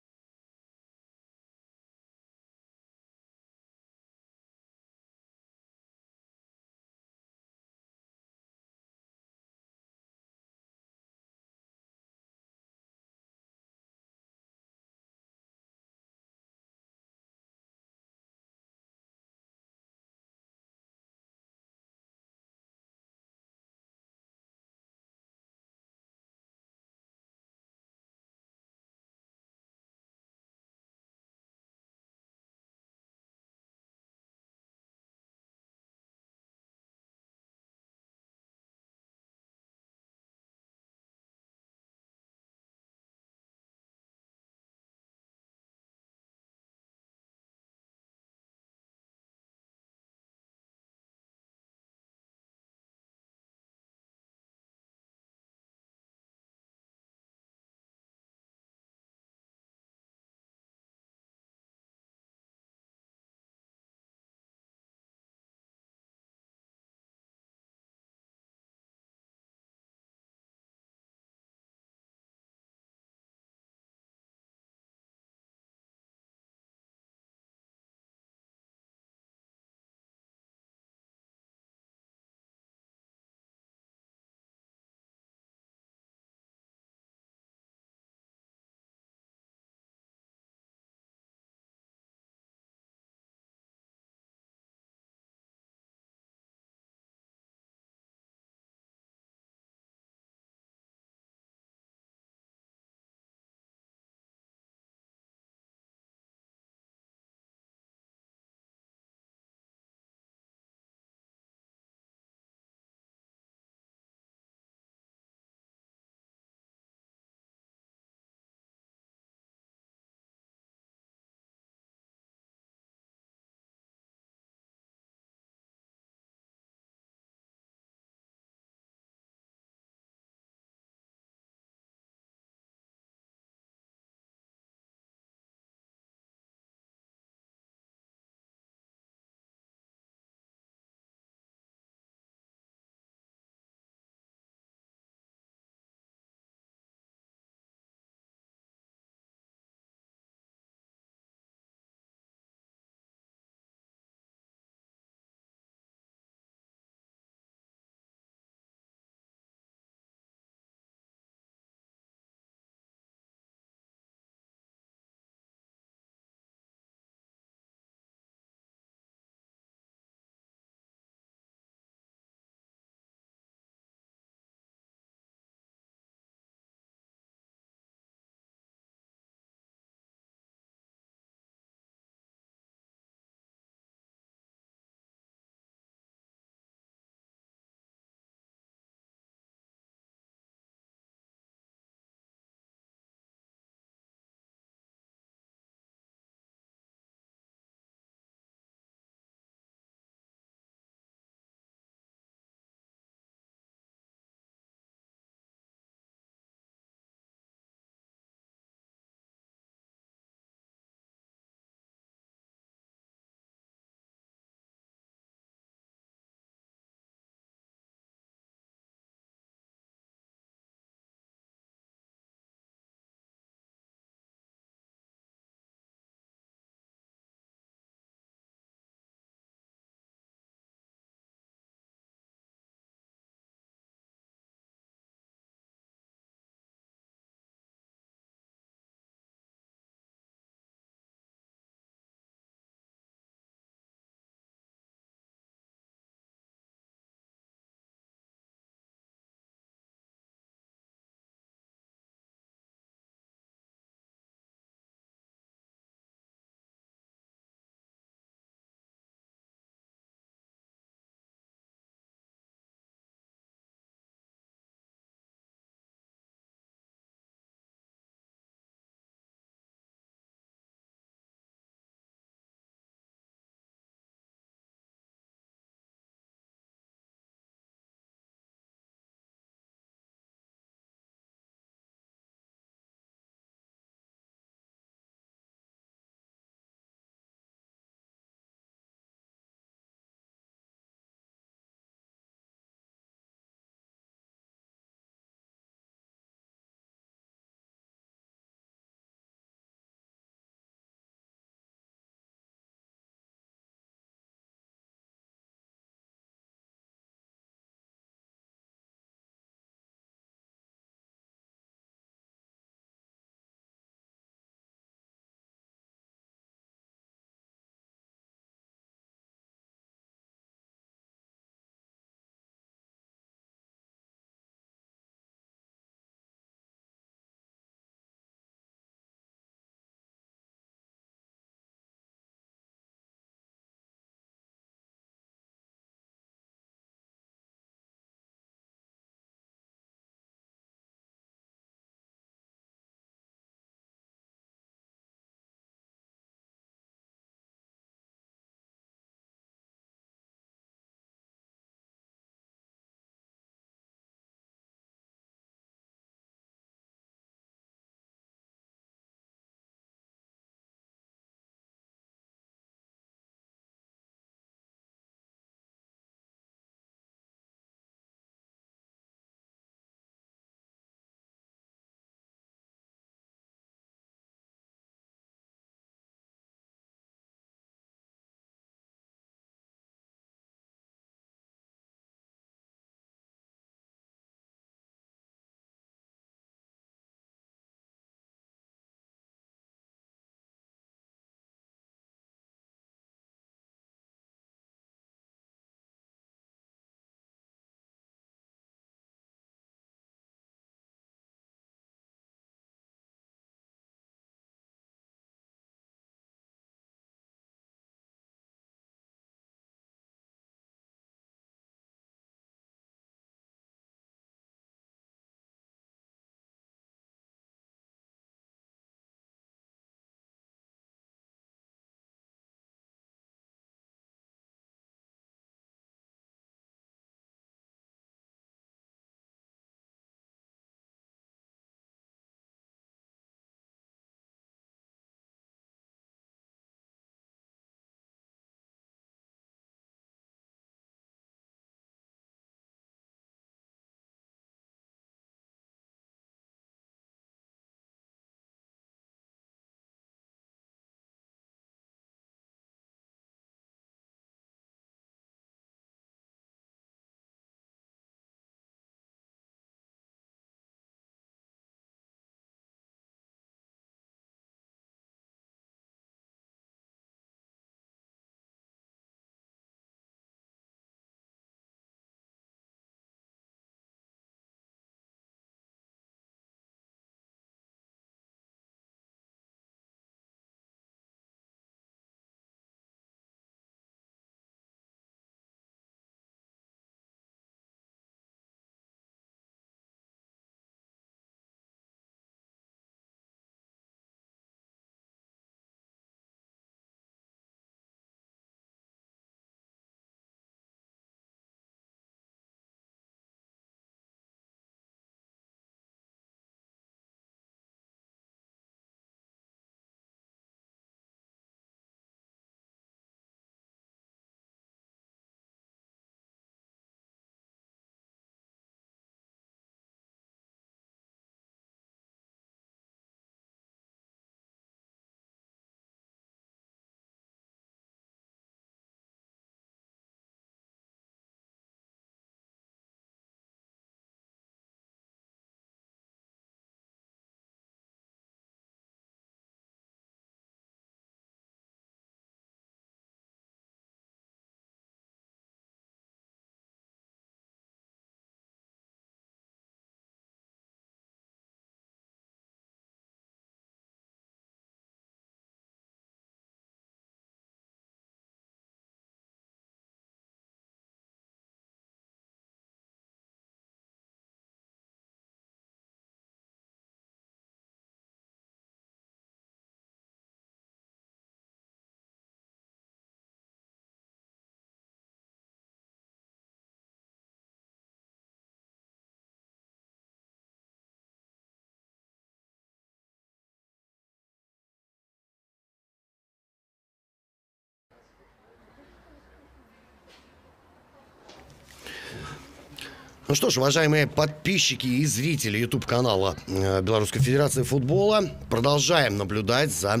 Ну что ж, уважаемые подписчики и зрители YouTube-канала Белорусской Федерации Футбола, продолжаем наблюдать за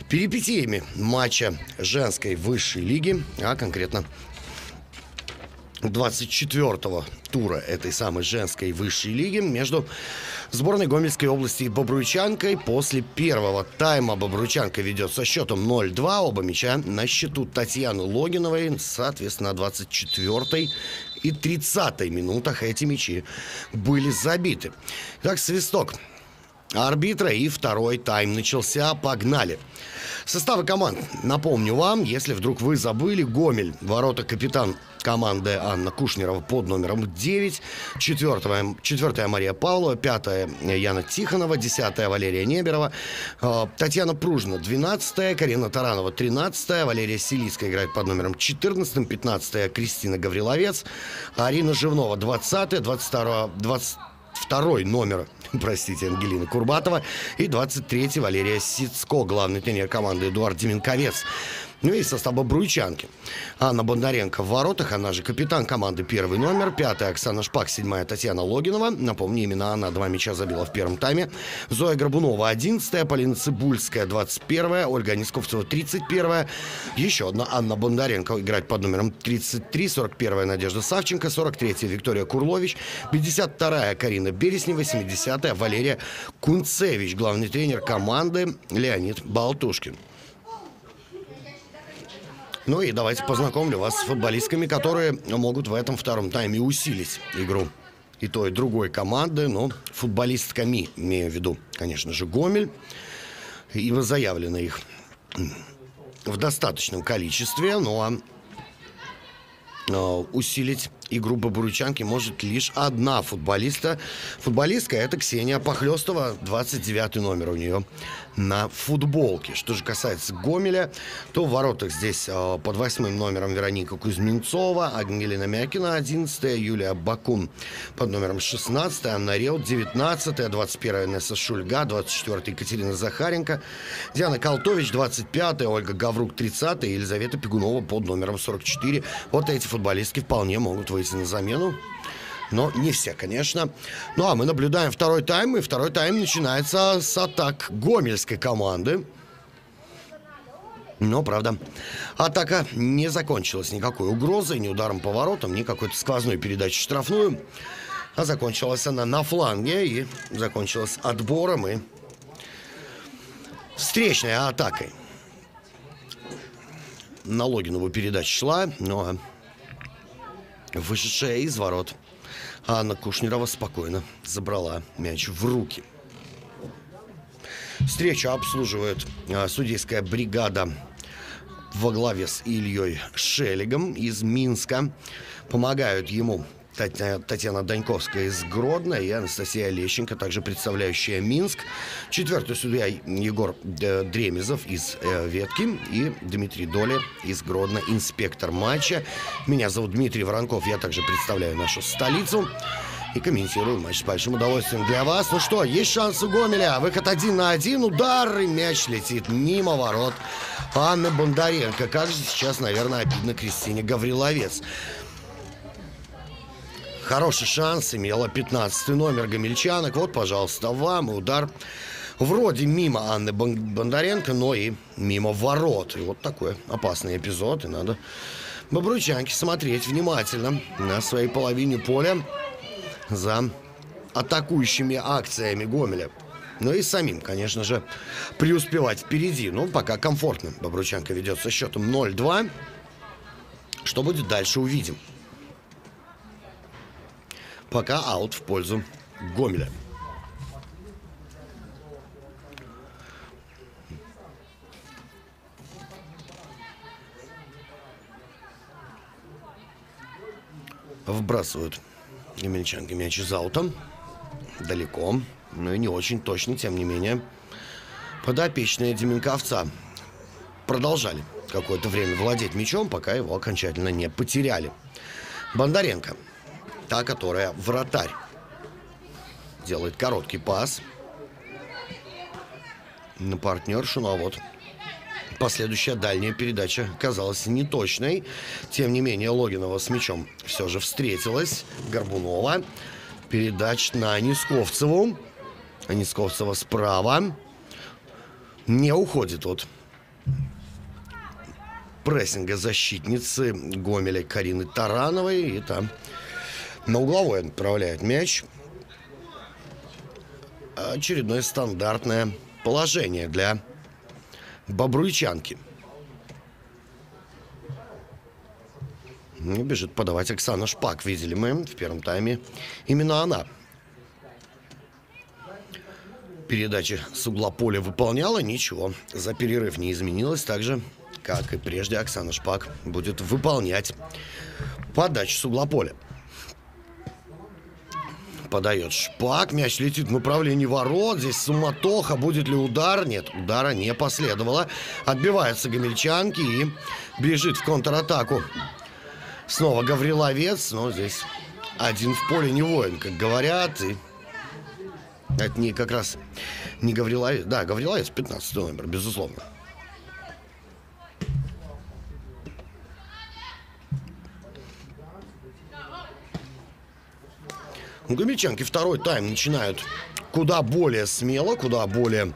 перипетиями матча женской высшей лиги, а конкретно 24-го тура этой самой женской высшей лиги между сборной Гомельской области и Бобруйчанкой. После первого тайма Бобруйчанка ведет со счетом 0-2. Оба мяча на счету Татьяны Логиновой. Соответственно, на 24-й и 30-й минутах эти мячи были забиты. Так, свисток арбитра, и второй тайм начался. Погнали. Составы команд напомню вам, если вдруг вы забыли. Гомель, ворота капитан команды Анна Кушнерова под номером 9, 4-я Мария Павлова, 5-я Яна Тихонова, 10-я Валерия Неберова, Татьяна Пружина 12-я, Карина Таранова 13-я, Валерия Селицкая играет под номером 14-м, 15-я Кристина Гавриловец, Арина Живнова 20-я, 22-й номер, простите, Ангелина Курбатова, и 23-й Валерия Сицко, главный тренер команды Эдуард Деменковец. Ну и состав Бобруйчанки. Анна Бондаренко в воротах, она же капитан команды, 1-й номер, 5-я Оксана Шпак, 7-я Татьяна Логинова. Напомню, именно она 2 мяча забила в первом тайме. Зоя Горбунова 11-я, Полина Цибульская 21-я, Ольга Несковцева 31-я. Еще одна Анна Бондаренко играет под номером 33, 41-я Надежда Савченко, 43-я Виктория Курлович, 52-я Карина Береснева, 70-я Валерия Кунцевич, главный тренер команды Леонид Балтушкин. Ну и давайте познакомлю вас с футболистками, которые могут в этом втором тайме усилить игру и той, и другой команды. Но футболистками, имею в виду, конечно же, Гомель. Ибо заявлено их в достаточном количестве. Ну а усилить игру Бобруйчанки может лишь одна футболистка. Футболистка — это Ксения Похлёстова, 29-й номер у нее на футболке. Что же касается Гомеля, то в воротах здесь под 8-м номером Вероника Кузьминцова, Ангелина Мякина 11-я, Юлия Бакун под номером 16-й, Анна Реут 19-я, 21-я Инесса Шульга, 24-я Екатерина Захаренко, Диана Колтович 25-я, Ольга Гаврук 30-я, Елизавета Пигунова под номером 44. Вот эти футболистки вполне могут выйти на замену. Но не все, конечно. Ну, а мы наблюдаем второй тайм. И второй тайм начинается с атак гомельской команды. Но, правда, атака не закончилась никакой угрозой, ни ударом по воротам, ни какой-то сквозной передачей в штрафную. А закончилась она на фланге. И закончилась отбором и встречной атакой. На Логинову передача шла, но вышедшая из ворот Анна Кушнерова спокойно забрала мяч в руки. Встречу обслуживает судейская бригада во главе с Ильей Шелегом из Минска. Помогают ему Татьяна Даньковская из Гродно и Анастасия Лещенко, также представляющая Минск. 4-й судья Егор Дремезов из Ветки и Дмитрий Доля из Гродно, инспектор матча. Меня зовут Дмитрий Воронков, я также представляю нашу столицу и комментирую матч с большим удовольствием для вас. Ну что, есть шанс у Гомеля. Выход 1 на 1, удар, и мяч летит мимо ворот Анны Бондаренко. Как же сейчас, наверное, обидно Кристине Гавриловец. Хороший шанс имела 15-й номер гомельчанок. Вот, пожалуйста, вам и удар вроде мимо Анны Бондаренко, но и мимо ворот. И вот такой опасный эпизод. И надо бобруйчанке смотреть внимательно на своей половине поля за атакующими акциями Гомеля. Ну и самим, конечно же, преуспевать впереди. Ну, пока комфортно. Бобруйчанка ведет со счетом 0-2. Что будет дальше, увидим. Пока аут в пользу Гомеля. Вбрасывают гомельчанки мяч из аута. Далеко, но и не очень точно, тем не менее. Подопечные Деменковца продолжали какое-то время владеть мячом, пока его окончательно не потеряли. Бондаренко, та, которая вратарь, делает короткий пас на партнершу, ну а вот Последующая дальняя передача казалась неточной. Тем не менее, Логинова с мячом все же встретилась. Горбунова. Передач на Нисковцеву. Нисковцева справа. Не уходит от прессинга защитницы Гомеля Карины Тарановой. И там на угловой отправляет мяч. Очередное стандартное положение для бобруйчанки. Бежит подавать Оксана Шпак. Видели мы в первом тайме. Именно она передачи с угла поля выполняла. Ничего, за перерыв не изменилось. Так же, как и прежде, Оксана Шпак будет выполнять подачу с угла поля. Подает Шпак, мяч летит в направлении ворот. Здесь суматоха, будет ли удар? Нет, удара не последовало. Отбиваются гомельчанки и бежит в контратаку. Снова Гавриловец, но здесь один в поле не воин, как говорят. И это не как раз не Гавриловец. Да, Гавриловец 15 номер, безусловно. Гомельчанки второй тайм начинают куда более смело, куда более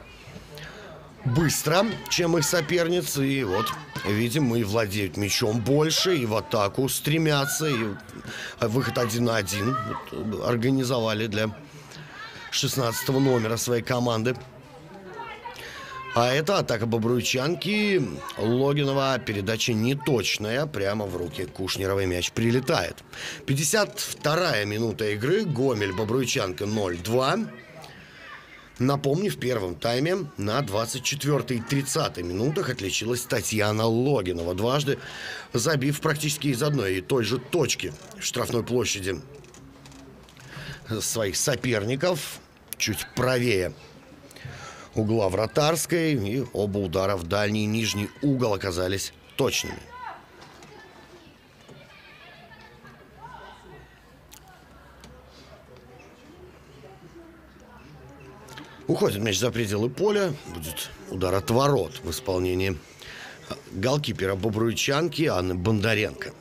быстро, чем их соперницы. И вот, видим, мы владеют мячом больше, и в атаку стремятся, и выход 1 на 1 вот, организовали для 16 номера своей команды. А это атака бобруйчанки. Логинова, передача неточная. Прямо в руки Кушнеровой мяч прилетает. 52-я минута игры. Гомель, бобруйчанка 0-2. Напомню, в первом тайме на 24-й и 30-й минутах отличилась Татьяна Логинова, дважды забив практически из одной и той же точки в штрафной площади своих соперников, чуть правее угла вратарской, и оба удара в дальний и нижний угол оказались точными. Уходит мяч за пределы поля. Будет удар от ворот в исполнении голкипера бобруйчанки Анны Бондаренко.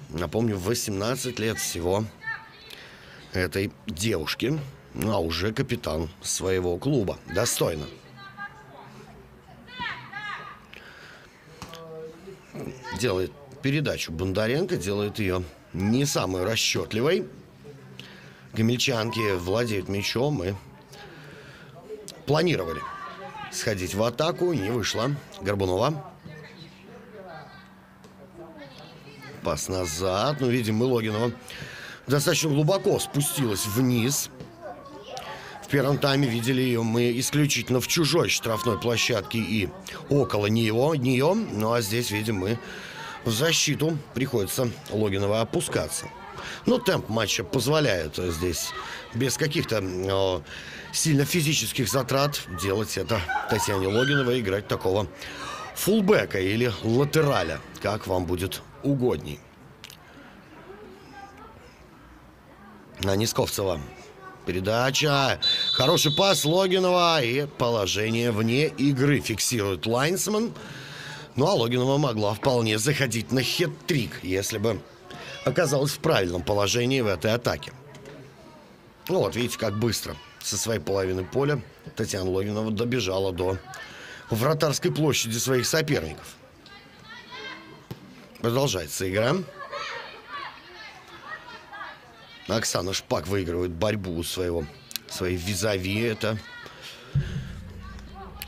Напомню, 18 лет всего этой девушке, а уже капитан своего клуба. Достойно. Делает передачу Бондаренко, делает ее не самой расчетливой. Гомельчанки владеют мячом и планировали сходить в атаку. Не вышло. Горбунова. Пас назад. Ну, видим, мы Логинова достаточно глубоко спустилась вниз. В первом тайме видели ее мы исключительно в чужой штрафной площадке и около нее. Ну, а здесь, видим, мы в защиту приходится Логинова опускаться. Но темп матча позволяет здесь без каких-то сильно физических затрат делать это Татьяне Логиновой, играть такого фулбека или латераля, как вам будет угодней. На Нисковцева передача, хороший пас Логинова и положение вне игры фиксирует лайнсман. Ну а Логинова могла вполне заходить на хет-трик, если бы оказалась в правильном положении в этой атаке. Ну вот, видите, как быстро со своей половины поля Татьяна Логинова добежала до вратарской площади своих соперников. Продолжается игра. Оксана Шпак выигрывает борьбу у своей визави. Это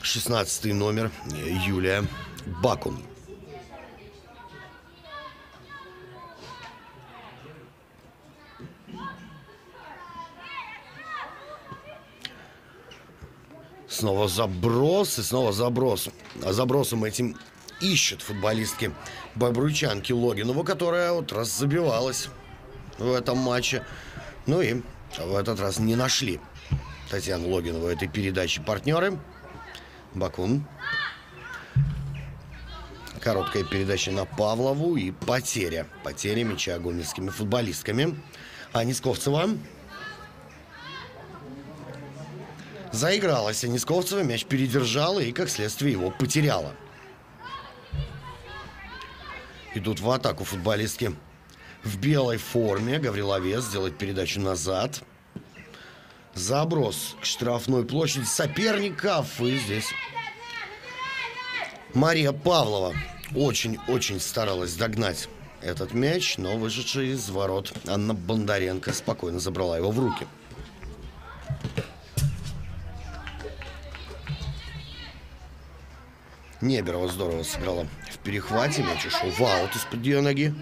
16-й номер Юлия Бакун. Снова заброс и снова заброс. А забросом этим ищут футболистки бобруйчанки Логинову, которая вот раз забивалась в этом матче. Ну и в этот раз не нашли Татьяну Логинову этой передачи партнеры. Бакун. Короткая передача на Павлову и потеря. Потеря мяча гомельскими футболистками. А Нисковцева заигралась. А Нисковцева мяч передержала и, как следствие, его потеряла. Идут в атаку футболистки в белой форме. Гавриловец делает передачу назад. Заброс к штрафной площади соперников. И здесь Мария Павлова очень-очень старалась догнать этот мяч, но вышедшая из ворот Анна Бондаренко спокойно забрала его в руки. Неберова здорово сыграла в перехвате. Мяч ушел в аут из-под ее ноги.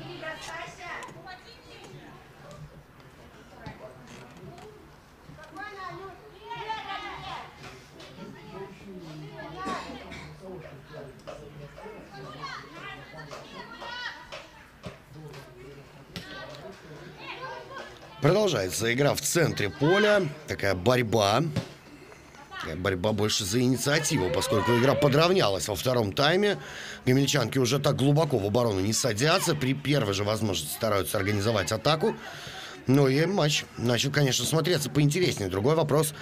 Продолжается игра в центре поля. Такая борьба. Борьба больше за инициативу, поскольку игра подравнялась во втором тайме. Гомельчанки уже так глубоко в оборону не садятся. При первой же возможности стараются организовать атаку. Ну и матч начал, конечно, смотреться поинтереснее. Другой вопрос,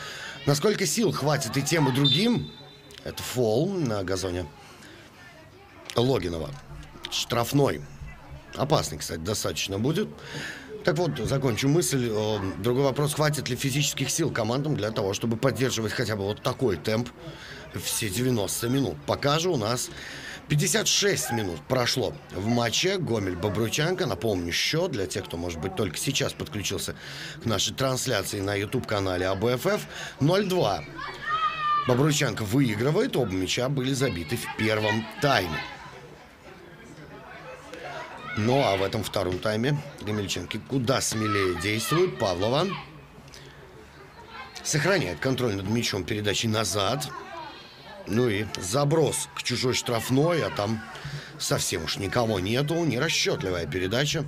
насколько сил хватит и тем, и другим. Это фол на газоне Логинова. Штрафной. Опасный, кстати, достаточно будет. Так вот, закончу мысль. Другой вопрос, хватит ли физических сил командам для того, чтобы поддерживать хотя бы вот такой темп все 90 минут. Пока же у нас 56 минут прошло в матче Гомель-Бобруйчанка. Напомню, счет для тех, кто, может быть, только сейчас подключился к нашей трансляции на YouTube-канале АБФФ. 0-2. Бобруйчанка выигрывает. Оба мяча были забиты в первом тайме. Ну, а в этом втором тайме гомельчанки куда смелее действуют. Павлова сохраняет контроль над мячом передачей назад. Ну и заброс к чужой штрафной, а там совсем уж никого нету. Нерасчетливая передача.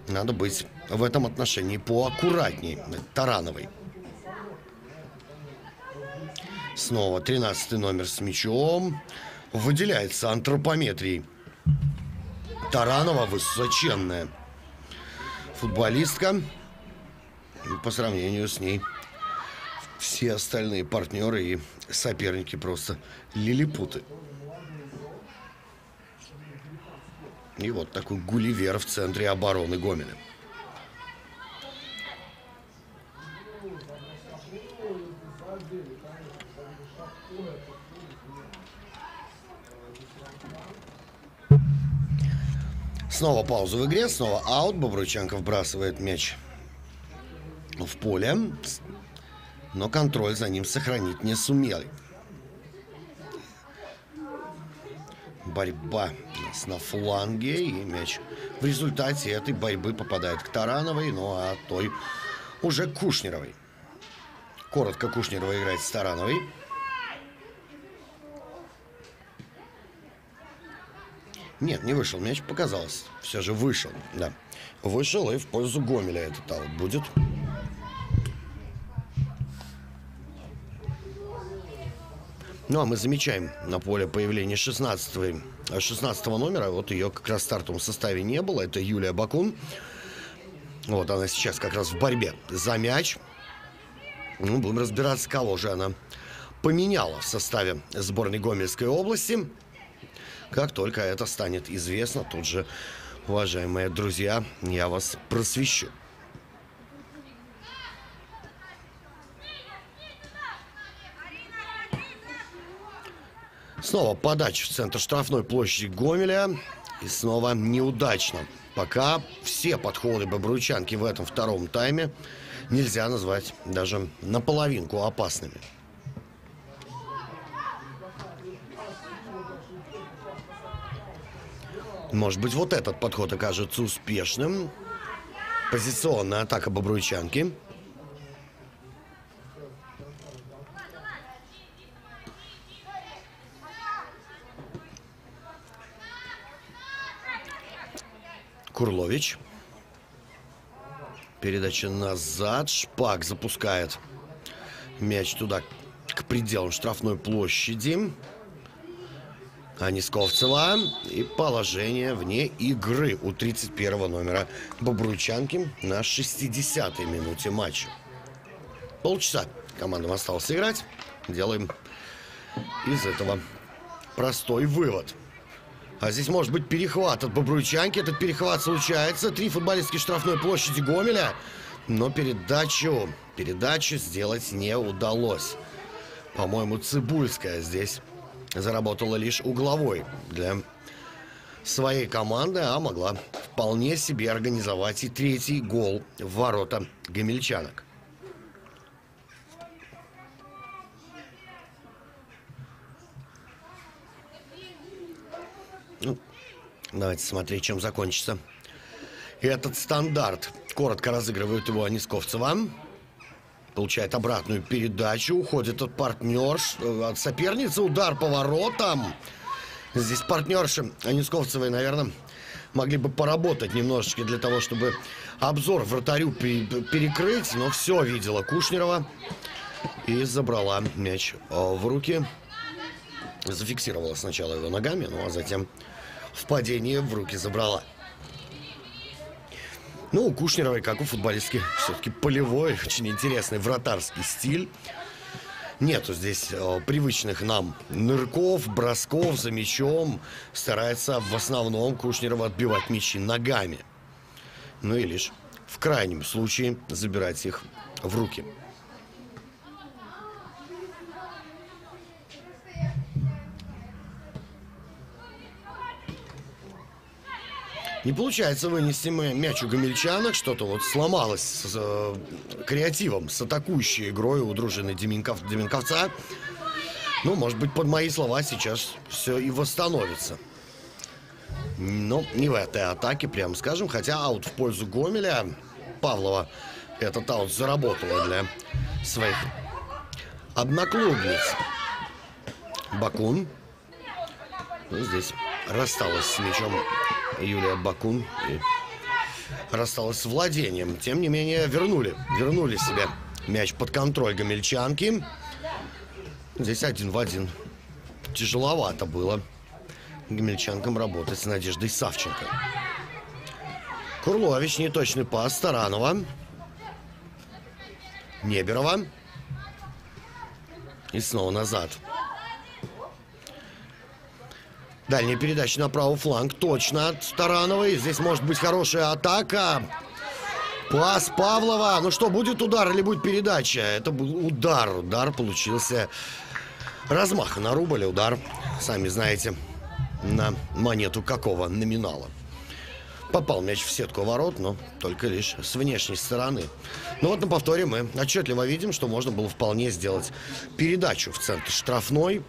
Надо быть в этом отношении поаккуратней. Тарановой. Снова 13-й номер с мячом. Выделяется антропометрией. Таранова высоченная футболистка. По сравнению с ней все остальные партнеры и соперники просто лилипуты. И вот такой Гулливер в центре обороны Гомеля. Снова пауза в игре, снова аут. Бобруйчанка вбрасывает мяч в поле, но контроль за ним сохранить не сумели. Борьба на фланге, и мяч в результате этой борьбы попадает к Тарановой, ну а той уже к Кушнеровой. Коротко Кушнерова играет с Тарановой. Нет, не вышел. Мяч показалось. Все же вышел. Да. Вышел, и в пользу Гомеля этот аут будет. Ну, а мы замечаем на поле появление 16 номера. Вот ее как раз в стартовом составе не было. Это Юлия Бакун. Вот она сейчас как раз в борьбе за мяч. Ну, будем разбираться, кого же она поменяла в составе сборной Гомельской области. Как только это станет известно, тут же, уважаемые друзья, я вас просвещу. Снова подача в центр штрафной площади Гомеля. И снова неудачно. Пока все подходы бобруйчанки в этом втором тайме нельзя назвать даже наполовинку опасными. Может быть, вот этот подход окажется успешным. Позиционная атака бобруйчанки. Курлович. Передача назад. Шпак запускает мяч туда, к пределам штрафной площади. Анисковцева. И положение вне игры у 31-го номера бобруйчанки на 60-й минуте матча. Полчаса командам осталось играть. Делаем из этого простой вывод. А здесь может быть перехват от Бобруйчанки. Этот перехват случается. 3 футболистки штрафной площади Гомеля. Но передачу сделать не удалось. По-моему, Цибульская здесь заработала лишь угловой для своей команды, а могла вполне себе организовать и 3-й гол в ворота гомельчанок. Ну, давайте смотреть, чем закончится этот стандарт. Коротко разыгрывают его Анисковцева. Получает обратную передачу. Уходит от партнерш, от соперницы. Удар по воротам. Здесь партнерши Анисковцевой, наверное, могли бы поработать немножечко для того, чтобы обзор вратарю перекрыть. Но все видела Кушнерова и забрала мяч в руки. Зафиксировала сначала его ногами, ну а затем в падении в руки забрала. Ну, у Кушнеровой, как у футболистки, все-таки полевой, очень интересный вратарский стиль. Нету здесь привычных нам нырков, бросков за мячом. Старается в основном Кушнерова отбивать мячи ногами. Ну и лишь в крайнем случае забирать их в руки. Не получается вынести мяч у гомельчанок. Что-то вот сломалось с креативом, с атакующей игрой у дружины Деменковца. Ну, может быть, под мои слова сейчас все и восстановится. Но не в этой атаке, прямо скажем. Хотя аут в пользу Гомеля. Павлова этот аут заработала для своих одноклубниц. Бакун. Ну, здесь рассталась с мячом Юлия Бакун и рассталась с владением. Тем не менее, вернули себе мяч под контроль гомельчанки. Здесь 1 в 1. Тяжеловато было гомельчанкам работать с Надеждой Савченко. Курлович, неточный пас. Таранова. Неберова. И снова назад. Дальняя передача на правый фланг. Точно от Тарановой. Здесь может быть хорошая атака. Пас Павлова. Ну что, будет удар или будет передача? Это был удар. Удар получился. Размаха на рубль. Удар, сами знаете, на монету какого номинала. Попал мяч в сетку ворот, но только лишь с внешней стороны. Ну вот на повторе мы отчетливо видим, что можно было вполне сделать передачу в центр штрафной.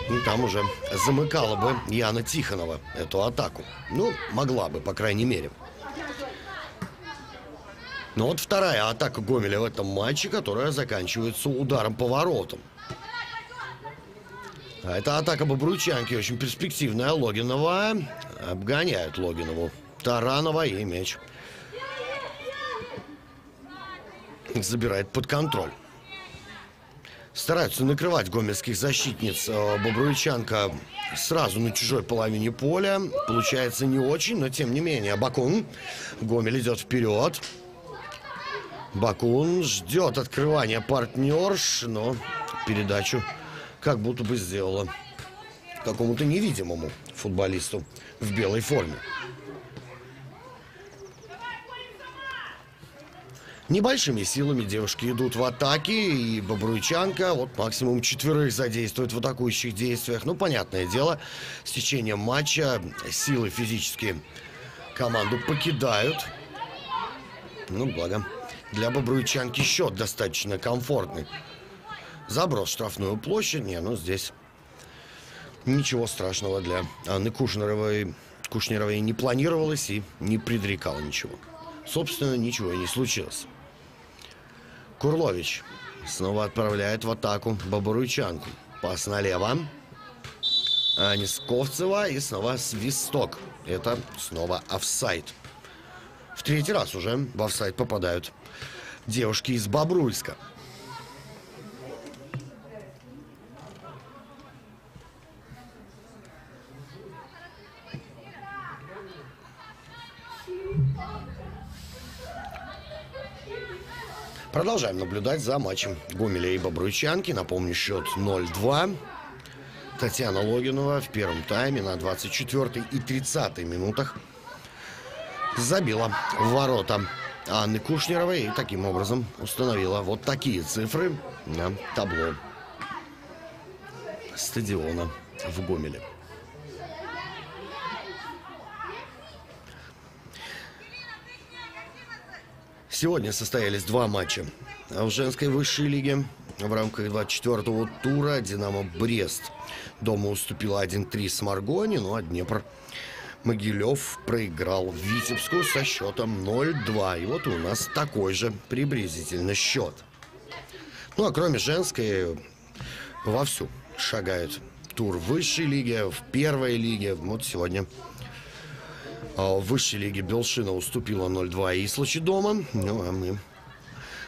И там уже замыкала бы Яна Тихонова эту атаку. Ну, могла бы, по крайней мере. Но вот вторая атака Гомеля в этом матче, которая заканчивается ударом по воротам. А это атака Бобруйчанки, очень перспективная. Логинова обгоняют Логинову. Таранова и мяч забирает под контроль. Стараются накрывать гомельских защитниц. Бобруйчанка сразу на чужой половине поля. Получается не очень, но тем не менее. Бакун. Гомель идет вперед. Бакун ждет открывания партнерш, но передачу как будто бы сделала какому-то невидимому футболисту в белой форме. Небольшими силами девушки идут в атаке, и Бобруйчанка вот максимум 4 задействует в атакующих действиях. Ну, понятное дело, с течением матча силы физические команду покидают. Ну, благо, для Бобруйчанки счет достаточно комфортный. Заброс в штрафную площадь. Не, ну, здесь ничего страшного для Анны Кушнеровой не планировалось и не предрекало ничего. Собственно, ничего и не случилось. Курлович снова отправляет в атаку Бобруйчанку. Пас налево. Анисковцева и снова свисток. Это снова офсайд. В 3-й раз уже в офсайд попадают девушки из Бобруйска. Продолжаем наблюдать за матчем Гомеля и Бобруйчанки. Напомню, счет 0-2. Татьяна Логинова в первом тайме на 24-й и 30-й минутах забила в ворота Анны Кушнеровой и таким образом установила вот такие цифры на табло стадиона в Гомеле. Сегодня состоялись два матча в женской высшей лиге. В рамках 24-го тура «Динамо Брест» дома уступила 1-3 с Маргони, ну а Днепр Могилев проиграл Витебску со счетом 0-2. И вот у нас такой же приблизительно счет. Ну а кроме женской, вовсю шагает тур высшей лиги, в первой лиге. Вот сегодня в высшей лиге Белшина уступила 0-2 Ислачи дома. Ну а мы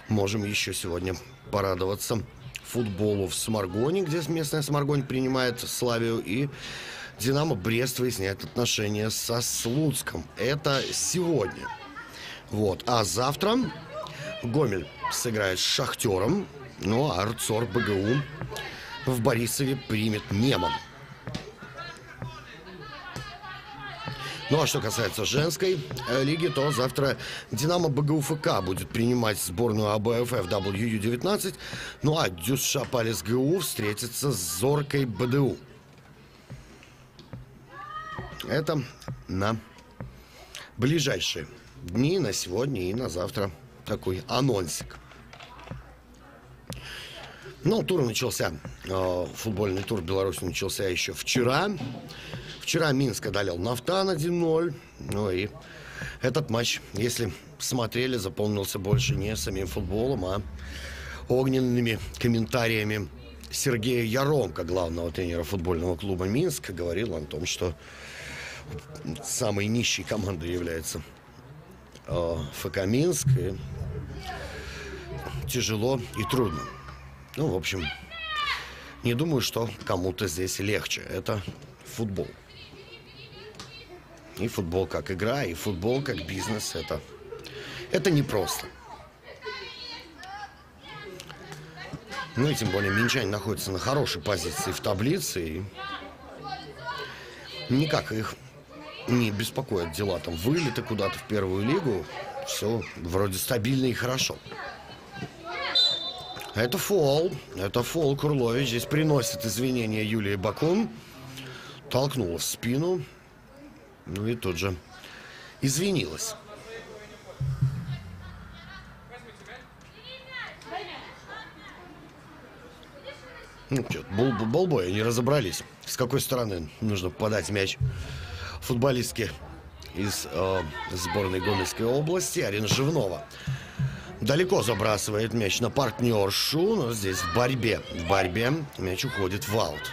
можем еще сегодня порадоваться футболу в Сморгоне, где местная Сморгонь принимает Славию, и Динамо Брест выясняет отношения со Слуцком. Это сегодня. Вот. А завтра Гомель сыграет с Шахтером, ну а РЦОР БГУ в Борисове примет Неман. Ну а что касается женской лиги, то завтра Динамо БГУ ФК будет принимать сборную АБФ WU-19. Ну а Дюс Шапалис ГУ встретится с Зоркой БДУ. Это на ближайшие дни, на сегодня и на завтра такой анонсик. Ну, тур начался, футбольный тур Беларуси начался еще вчера. Вчера Минск одолел Нафтан 1-0. Ну и этот матч, если смотрели, запомнился больше не самим футболом, а огненными комментариями Сергея Яромка, главного тренера футбольного клуба Минск. Говорил он о том, что самой нищей командой является ФК Минск. И тяжело и трудно. Ну, в общем, не думаю, что кому-то здесь легче. Это футбол. И футбол как игра, и футбол как бизнес. Это непросто. Ну и тем более минчане находятся на хорошей позиции в таблице. И никак их не беспокоят дела там вылеты куда-то в первую лигу. Все вроде стабильно и хорошо. Это фол Курлович. Здесь приносит извинения Юлии Бакун. Толкнула в спину. Ну и тут же извинилась. Ну что, болбоя не разобрались, с какой стороны нужно подать мяч футболистке из сборной Гомельской области Арина Живнова. Далеко забрасывает мяч на партнершу, но здесь в борьбе мяч уходит в аут.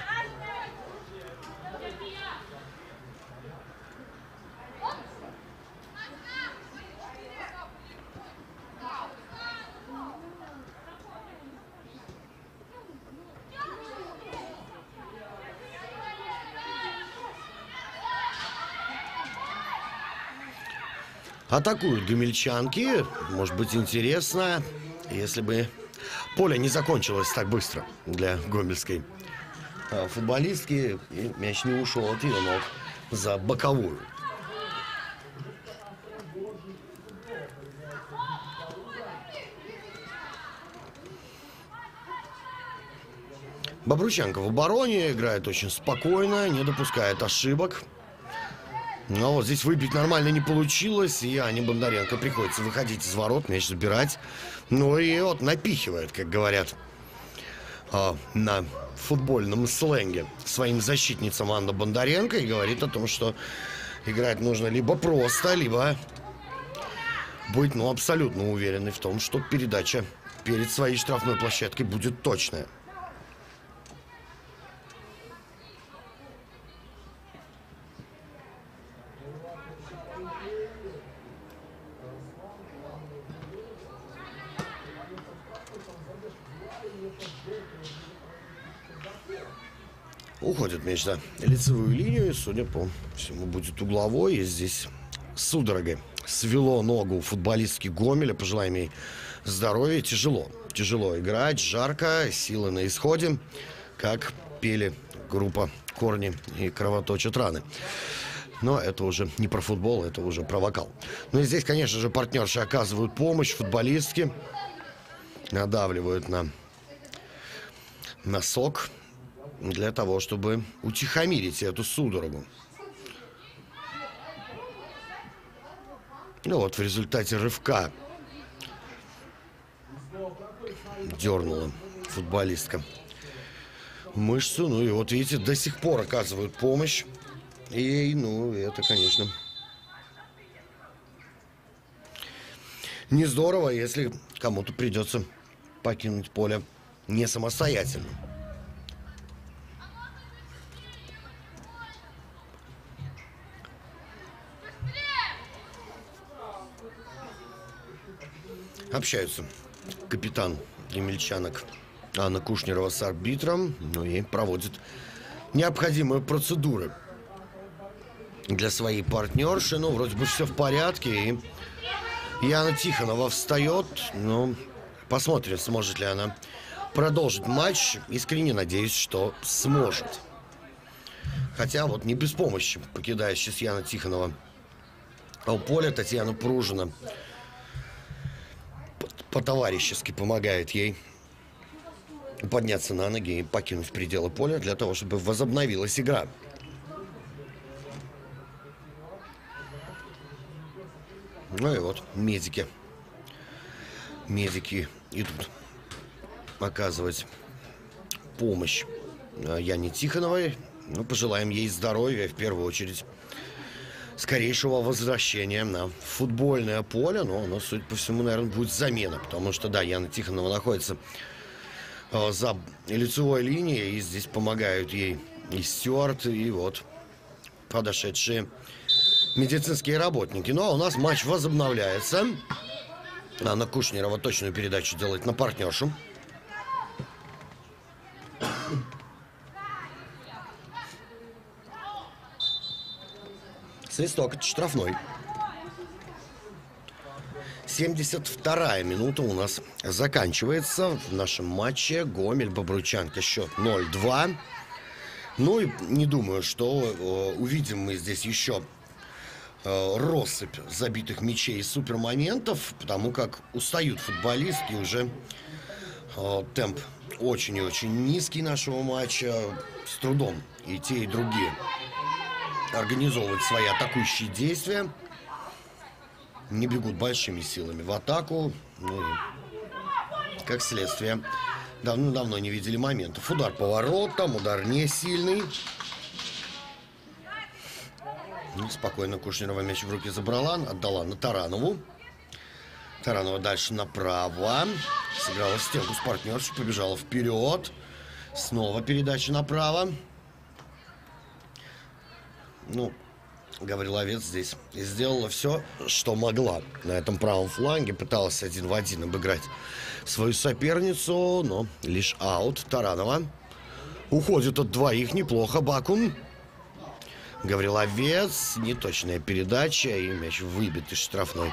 Атакуют гомельчанки. Может быть интересно, если бы поле не закончилось так быстро для гомельской футболистки. И мяч не ушел от ее ног за боковую. Бобрученко в обороне играет очень спокойно, не допускает ошибок. Но вот здесь выбить нормально не получилось, и Ане Бондаренко приходится выходить из ворот, мяч забирать. Ну и вот напихивает, как говорят на футбольном сленге, своим защитницам Анна Бондаренко, и говорит о том, что играть нужно либо просто, либо быть абсолютно уверенной в том, что передача перед своей штрафной площадкой будет точная. Уходит мяч за лицевую линию, и, судя по всему, будет угловой. И здесь судорогой свело ногу футболистки Гомеля. Пожелаем ей здоровья. Тяжело играть, жарко, силы на исходе. как пели группа «Корни» и «Кровоточат раны». Но это уже не про футбол, это уже про вокал. Ну и здесь, конечно же, партнерши оказывают помощь, футболистки надавливают на носок для того, чтобы утихомирить эту судорогу. Ну вот, в результате рывка дернула футболистка мышцу. Ну и вот, видите, до сих пор оказывают помощь. И, ну, это, конечно, не здорово, если кому-то придется покинуть поле не самостоятельно. Общаются капитан емельчанок Анна Кушнерова с арбитром, ну и проводит необходимые процедуры для своей партнерши. Ну, вроде бы все в порядке. И Яна Тихонова встает. Ну, посмотрим, сможет ли она продолжить матч. Искренне надеюсь, что сможет. Хотя вот не без помощи покидает сейчас Яна Тихонова поле. Татьяна Пружина по-товарищески помогает ей подняться на ноги и покинуть пределы поля для того, чтобы возобновилась игра. Ну и вот медики идут оказывать помощь Яне Тихоновой. Ну, пожелаем ей здоровья и в первую очередь скорейшего возвращения на футбольное поле. Но оно, судя по всему, наверное, будет замена. Потому что, да, Яна Тихонова находится за лицевой линией. И здесь помогают ей и Стюарт, и вот подошедшие медицинские работники. Ну, а у нас матч возобновляется. Анна Кушнерова точную передачу делает на партнершу. Свисток, это штрафной. 72-я минута у нас заканчивается в нашем матче. Гомель-Бобруйчанка, счет 0-2. Ну и не думаю, что увидим мы здесь еще россыпь забитых мячей и супермоментов, потому как устают футболистки, уже темп очень и очень низкий нашего матча. С трудом и те, и другие организовывать свои атакующие действия. Не бегут большими силами в атаку. Ну и, как следствие, давно не видели моментов. Удар по воротам, удар не сильный. Спокойно Кушнерова мяч в руки забрала, отдала на Таранову. Таранова дальше направо. Сыграла в стенку с партнершей, побежала вперед. Снова передача направо. Ну, Гавриловец здесь сделала все, что могла. На этом правом фланге пыталась один в один обыграть свою соперницу, но лишь аут. Таранова уходит от двоих, неплохо. Бакун. Гавриловец, неточная передача, и мяч выбит из штрафной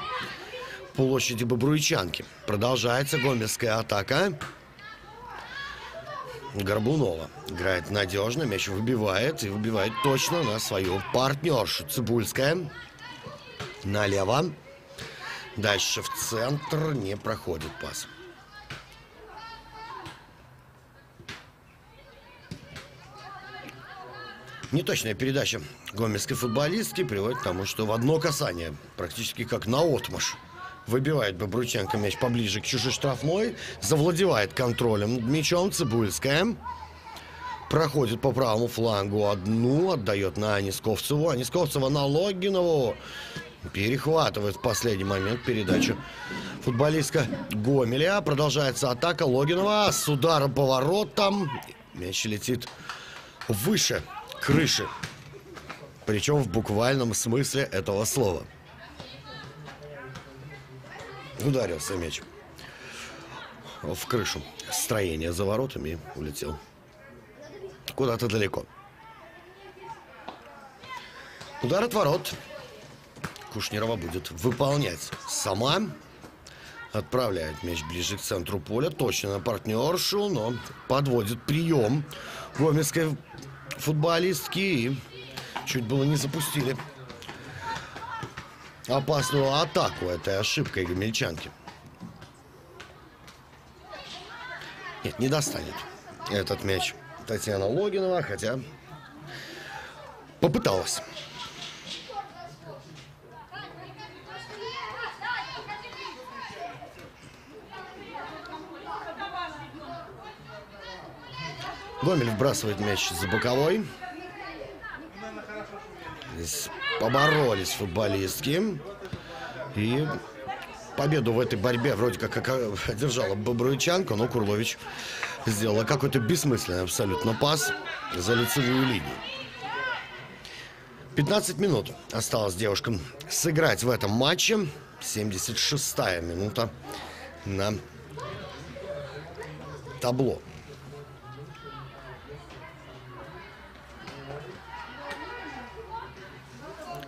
площади Бобруйчанки. Продолжается гомельская атака. Горбунова играет надежно, мяч выбивает, и выбивает точно на свою партнершу. Цибульская налево. Дальше в центр, не проходит пас. Неточная передача гомельской футболистки приводит к тому, что в одно касание, практически как наотмашь, выбивает Бобруйченко мяч поближе к чужой штрафной, завладевает контролем над мячом. Цибульская проходит по правому флангу одну, отдает на Анисковцеву. Анисковцева на Логинову. Перехватывает в последний момент передачу футболистка Гомеля. Продолжается атака. Логинова с ударом по воротам. Мяч летит выше крыши. Причем в буквальном смысле этого слова. Ударился мяч в крышу строения за воротами и улетел куда-то далеко. Удар от ворот Кушнерова будет выполнять сама. Отправляет мяч ближе к центру поля. Точно на партнершу, но подводит прием гомельской футболистки. И чуть было не запустили опасную атаку этой ошибкой гомельчанки. Нет, не достанет этот мяч Татьяна Логинова, хотя попыталась. Гомель вбрасывает мяч за боковой. Здесь поборолись футболистки. И победу в этой борьбе вроде как одержала бобруйчанка, но Курлович сделала какой-то бессмысленный абсолютно пас за лицевую линию. 15 минут осталось девушкам сыграть в этом матче. 76-я минута на табло.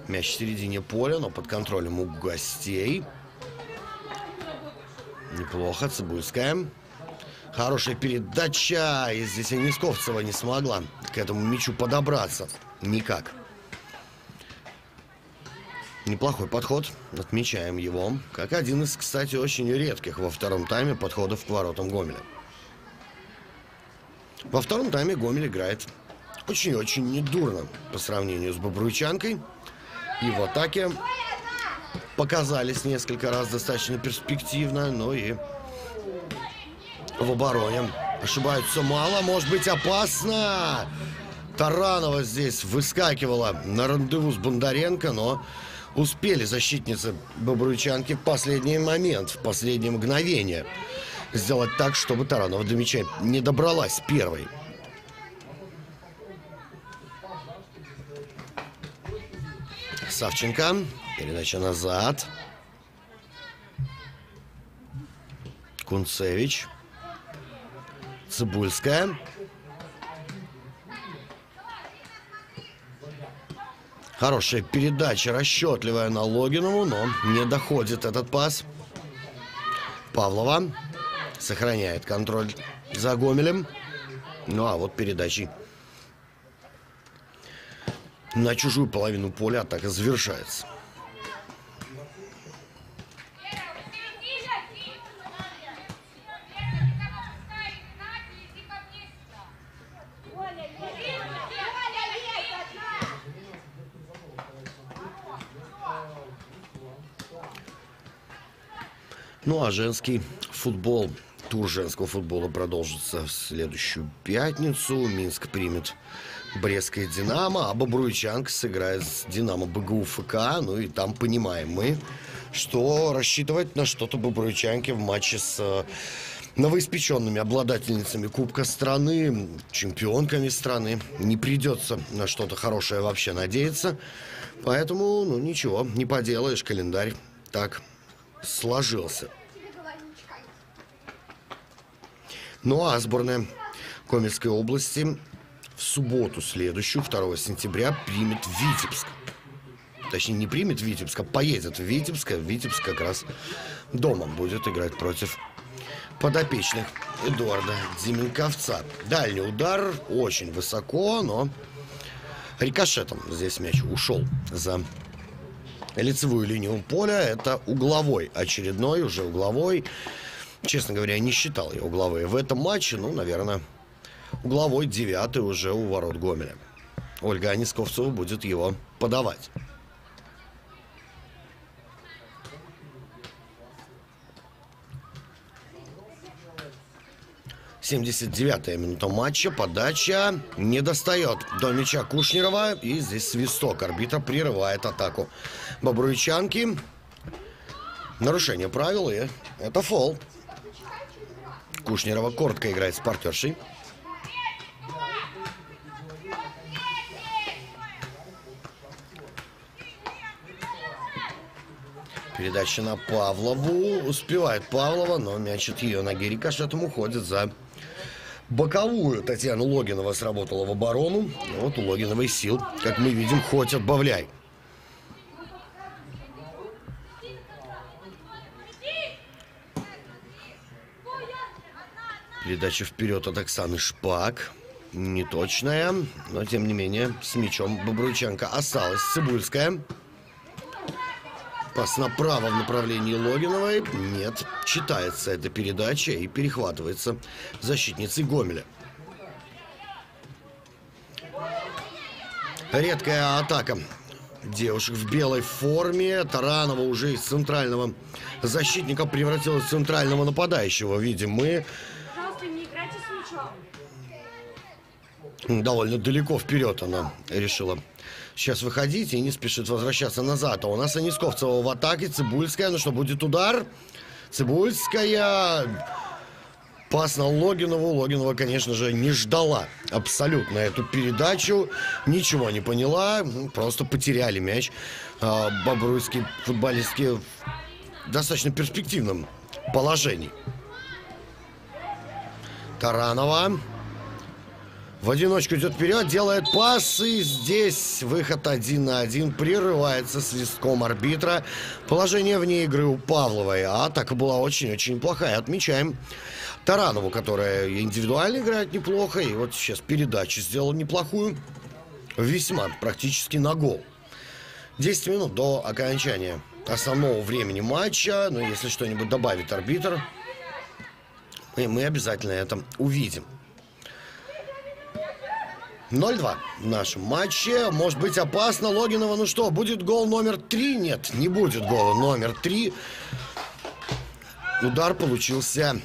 Мяч в середине поля, но под контролем у гостей. Неплохо, Цибульская. Хорошая передача. И здесь Нисковцева не смогла к этому мячу подобраться. Никак. Неплохой подход. Отмечаем его. Как один из, кстати, очень редких во втором тайме подходов к воротам Гомеля. Во втором тайме Гомель играет очень-очень недурно по сравнению с бобруйчанкой. И в атаке показались несколько раз достаточно перспективно, но и в обороне ошибаются мало. Может быть опасно. Таранова здесь выскакивала на рандеву с Бондаренко, но успели защитницы бобруйчанки в последний момент, в последнее мгновение сделать так, чтобы Таранова до мяча не добралась первой. Савченко. Передача назад. Кунцевич. Цибульская. Хорошая передача, расчетливая на Логинову, но не доходит этот пас. Павлова сохраняет контроль за Гомелем. Ну а вот передачей на чужую половину поля атака завершается. Ну а женский футбол, тур женского футбола продолжится в следующую пятницу. Минск примет Брестское «Динамо», а бобруйчанка сыграет с «Динамо» БГУ ФК. Ну и там понимаем мы, что рассчитывать на что-то бобруйчанке в матче с новоиспеченными обладательницами Кубка страны, чемпионками страны не придется на что-то хорошее вообще надеяться. Поэтому, ну ничего, не поделаешь, календарь так сложился. Ну а сборная Гомельской области в субботу следующую, 2 сентября, примет Витебск. Точнее, не примет Витебск, а поедет в Витебск. Витебск как раз дома будет играть против подопечных Эдуарда Деменковца. Дальний удар очень высоко, но рикошетом здесь мяч ушел за лицевую линию поля. Это угловой, очередной уже угловой. Честно говоря, я не считал его угловые в этом матче. Ну, наверное, угловой 9-й уже у ворот Гомеля. Ольга Нисковцева будет его подавать. Семьдесят 9-я минута матча. Подача не достает до мяча Кушнерова. И здесь свисток. Арбитр прерывает атаку бобруйчанки. Нарушение правил, и это фол. Кушнерова коротко играет с партнершей. Передача на Павлову. Успевает Павлова, но мяч от ее ноги рикошетом уходит за боковую. Татьяна Логинова сработала в оборону. Вот у Логиновой сил, как мы видим, хоть отбавляй. Передача вперед от Оксаны Шпак. Неточная, но тем не менее с мячом Бобруйченко осталась. Цибульская. Пас направо в направлении Логиновой. Нет, читается эта передача и перехватывается защитницей Гомеля. Редкая атака девушек в белой форме. Таранова уже из центрального защитника превратилась в центрального нападающего. Видим мы. Пожалуйста, не играйте с мячом. Довольно далеко вперед она решила сейчас выходить и не спешит возвращаться назад. А у нас Анисковцева в атаке. Цибульская. Ну что, будет удар? Цибульская. Пас на Логинову. Логинова, конечно же, не ждала абсолютно эту передачу. Ничего не поняла. Просто потеряли мяч. Бобруйские футболистки в достаточно перспективном положении. Таранова в одиночку идет вперед, делает пас. И здесь выход 1 на 1. Прерывается свистком арбитра. Положение вне игры у Павловой. А атака была очень-очень плохая. Отмечаем Таранову, которая индивидуально играет неплохо. И вот сейчас передачу сделала неплохую. Весьма практически на гол. 10 минут до окончания основного времени матча. Но если что-нибудь добавит арбитр, мы обязательно это увидим. 0-2 в нашем матче. Может быть опасно. Логинова, ну что, будет гол номер 3? Нет, не будет гола номер 3. Удар получился,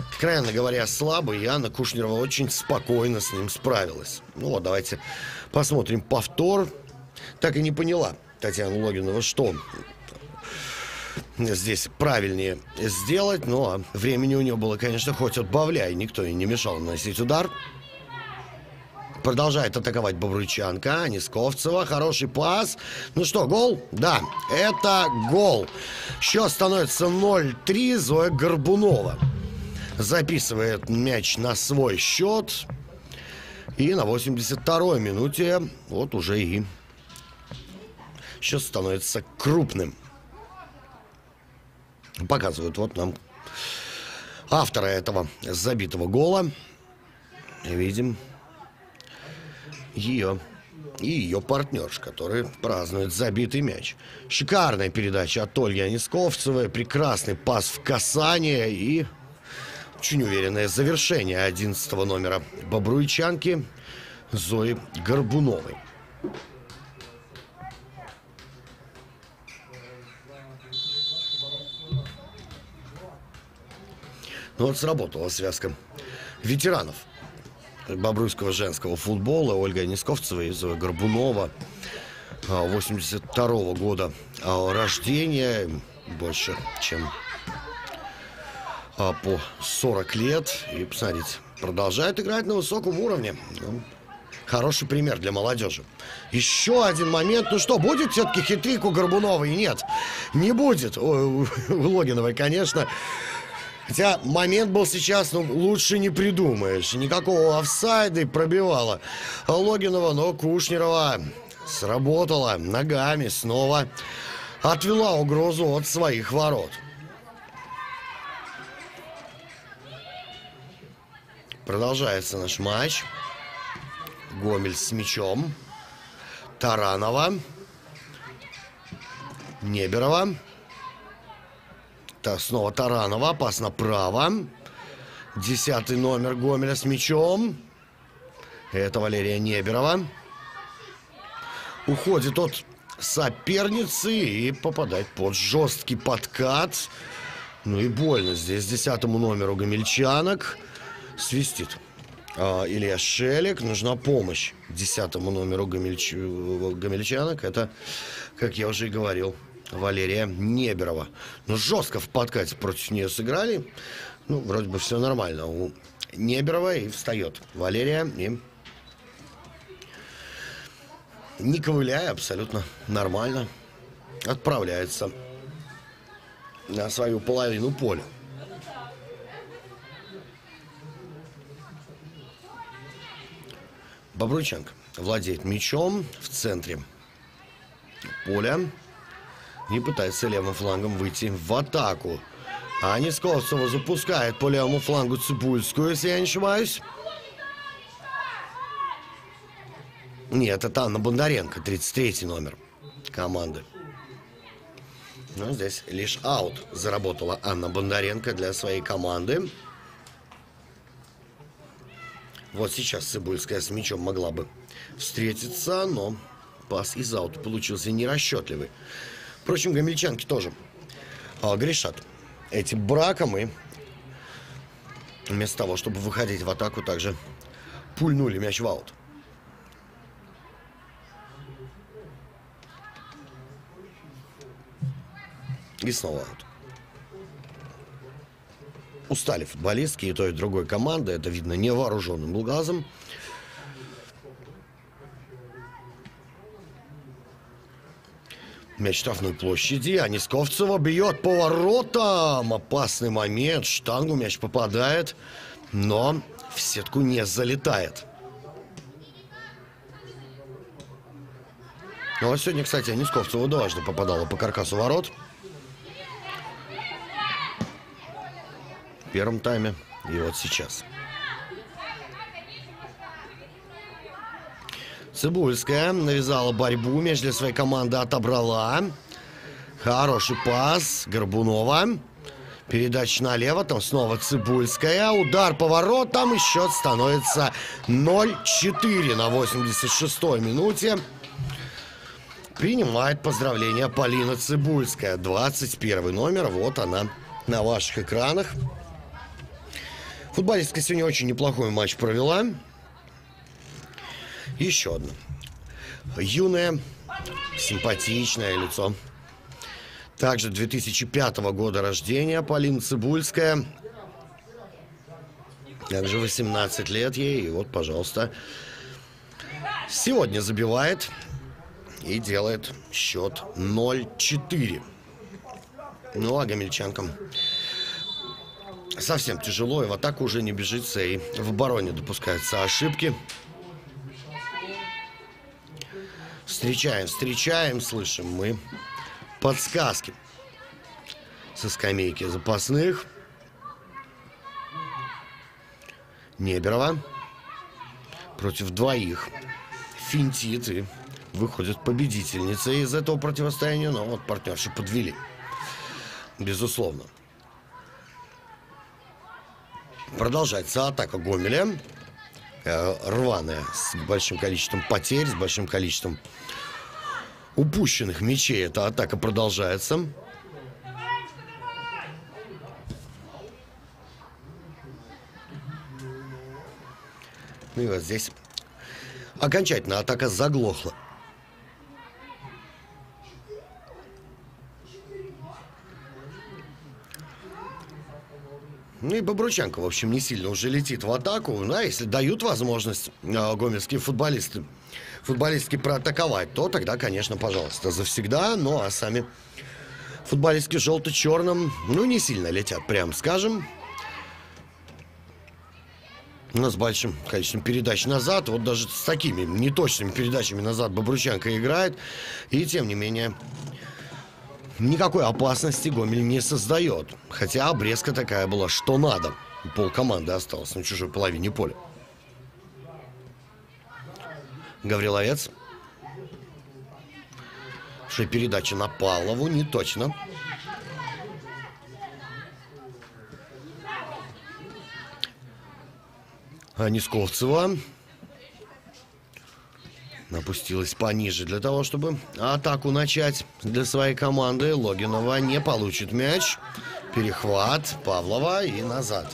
откровенно говоря, слабый. И Анна Кушнерова очень спокойно с ним справилась. Ну вот, давайте посмотрим повтор. Так и не поняла Татьяна Логинова, что здесь правильнее сделать. Но времени у нее было, конечно, хоть отбавляй. Никто ей не мешал наносить удар. Продолжает атаковать Бобруйчанка. Анисковцева. Хороший пас. Ну что, гол? Да, это гол. Счет становится 0-3. Зоя Горбунова записывает мяч на свой счет. И на 82-й минуте вот уже и счет становится крупным. Показывают вот нам автора этого забитого гола. Видим ее и ее партнерш, который празднует забитый мяч. Шикарная передача от Ольги Анисковцевой. Прекрасный пас в касание и очень уверенное завершение 11 номера Бобруйчанки Зои Горбуновой. Ну вот сработала связка ветеранов бобруйского женского футбола. Ольга Анисковцева и Зоя Горбунова. 82-го года рождения. Больше, чем по 40 лет. И, посмотрите, продолжает играть на высоком уровне. Хороший пример для молодежи. Еще один момент. Ну что, будет все-таки хитрик у Горбуновой? Нет, не будет. У Логиновой, конечно. Хотя момент был сейчас, ну, лучше не придумаешь. Никакого офсайда, и пробивала Логинова, но Кушнерова сработала ногами, снова отвела угрозу от своих ворот. Продолжается наш матч. Гомель с мячом. Таранова. Неберова. Снова Таранова. Пас направо. 10-й номер Гомеля с мячом. Это Валерия Неберова. Уходит от соперницы и попадает под жесткий подкат. Ну и больно здесь 10-му номеру гомельчанок. Свистит Илья Шелик. Нужна помощь 10-му номеру гомельчанок. Это, как я уже и говорил, Валерия Неберова. Ну, жестко в подкате против нее сыграли. Ну, вроде бы все нормально. У Неберова и встает Валерия. И не ковыляя, абсолютно нормально отправляется на свою половину поля. Бобруйченко владеет мячом в центре поля и пытается левым флангом выйти в атаку. А Несковцева запускает по левому флангу Цибульскую, если я не ошибаюсь. Нет, это Анна Бондаренко, 33-й номер команды. Но здесь лишь аут заработала Анна Бондаренко для своей команды. Вот сейчас Цибульская с мячом могла бы встретиться, но пас из аута получился нерасчетливый. Впрочем, гомельчанки тоже грешат этим браком и вместо того, чтобы выходить в атаку, также пульнули мяч в аут. И снова аут. Устали футболистки и той, и другой команды. Это видно невооруженным глазом. Мяч в штрафной площади. А Несковцева бьет по воротам. Опасный момент. Штангу мяч попадает, но в сетку не залетает. Ну, а сегодня, кстати, Несковцева дважды попадала по каркасу ворот. В первом тайме и вот сейчас. Цибульская навязала борьбу, мяч для своей команды отобрала. Хороший пас Горбунова. Передача налево, там снова Цибульская. Удар по воротам, и счет становится 0-4 на 86-й минуте. Принимает поздравления Полина Цибульская. 21 номер, вот она на ваших экранах. Футболистка сегодня очень неплохой матч провела. Еще одно. Юное, симпатичное лицо. Также 2005 года рождения Полина Цибульская. Также 18 лет ей. И вот, пожалуйста, сегодня забивает и делает счет 0-4. Ну, а гомельчанкам совсем тяжело, и в атаку уже не бежится, и в обороне допускаются ошибки. Встречаем, слышим мы подсказки со скамейки запасных. Неберова против двоих финтит, и выходит победительница из этого противостояния, но вот партнерши подвели, безусловно. Продолжается атака Гомеля. Рваная, с большим количеством потерь, с большим количеством упущенных мячей. Эта атака продолжается. Ну и вот здесь окончательно атака заглохла. Ну и Бобрученко, в общем, не сильно уже летит в атаку. Да, если дают возможность гомельские футболистки проатаковать, то тогда, конечно, пожалуйста, завсегда. Ну а сами футболистки желто-черным, ну, не сильно летят, прям скажем. Но с большим количеством передач назад. Вот даже с такими неточными передачами назад Бобрученко играет. И тем не менее никакой опасности Гомель не создает. Хотя обрезка такая была, что надо. Полкоманды осталось на чужой половине поля. Гавриловец. Что передача на Павлову, не точно. А Несковцева опустилась пониже для того, чтобы атаку начать для своей команды. Логинова не получит мяч. Перехват Павлова и назад.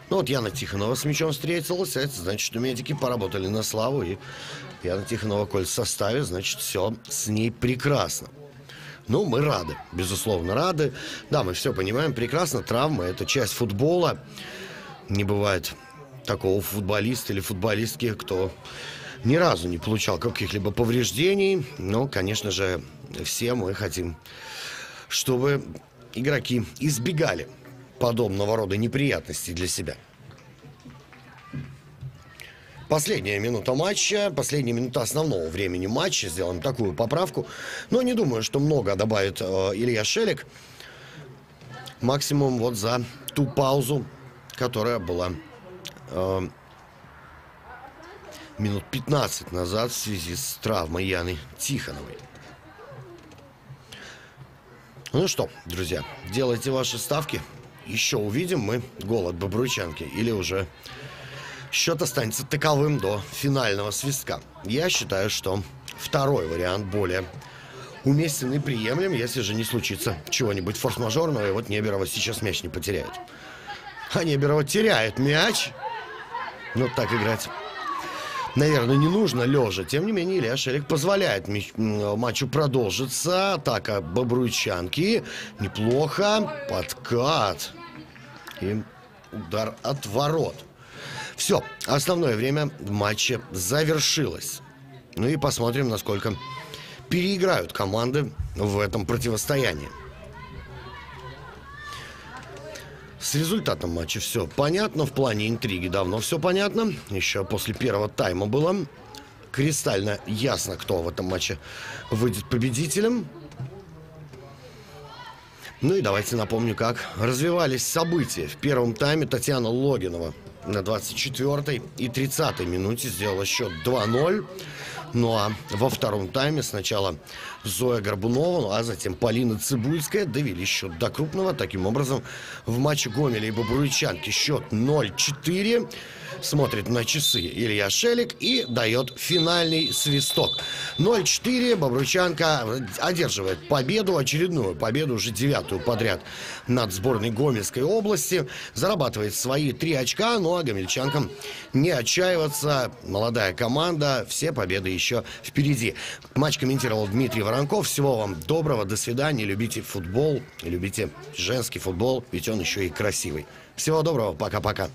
Ну вот Яна Тихонова с мячом встретилась. Это значит, что медики поработали на славу. И Яна Тихонова, коль в составе, значит, все с ней прекрасно. Ну, мы рады, безусловно, рады. Да, мы все понимаем прекрасно. Травма – это часть футбола. Не бывает такого футболиста или футболистки, кто ни разу не получал каких-либо повреждений. Но, конечно же, все мы хотим, чтобы игроки избегали подобного рода неприятностей для себя. Последняя минута матча, последняя минута основного времени матча. Сделаем такую поправку. Но не думаю, что много добавит Илья Шелег. Максимум вот за ту паузу, которая была минут 15 назад в связи с травмой Яны Тихоновой. Ну что, друзья, делайте ваши ставки. Еще увидим мы гол от Бобруйчанки. Или уже счет останется таковым до финального свистка. Я считаю, что второй вариант более уместен и приемлем, если же не случится чего-нибудь форс-мажорного. И вот Неберова сейчас мяч не потеряет. А Неберова теряет мяч. Ну, так играть, наверное, не нужно лежа. Тем не менее, Илья Шелег позволяет матчу продолжиться. Атака Бобруйчанки. Неплохо. Подкат. И удар от ворот. Все. Основное время матча завершилось. Ну и посмотрим, насколько переиграют команды в этом противостоянии. С результатом матча все понятно. В плане интриги давно все понятно. Еще после первого тайма было кристально ясно, кто в этом матче выйдет победителем. Ну и давайте напомню, как развивались события. В первом тайме Татьяна Логинова на 24-й и 30-й минуте сделала счет 2-0. Ну а во втором тайме сначала Зоя Горбунова, а затем Полина Цибульская довели счет до крупного. Таким образом, в матче Гомеля и Бобруйчанки счет 0-4. Смотрит на часы Илья Шелег и дает финальный свисток. 0-4. Бобруйчанка одерживает победу, очередную победу, уже 9-ю подряд над сборной Гомельской области. Зарабатывает свои 3 очка, ну а гомельчанкам не отчаиваться. Молодая команда, все победы еще впереди. Матч комментировал Дмитрий Воронков. Всего вам доброго, до свидания. Любите футбол, любите женский футбол, ведь он еще и красивый. Всего доброго, пока-пока.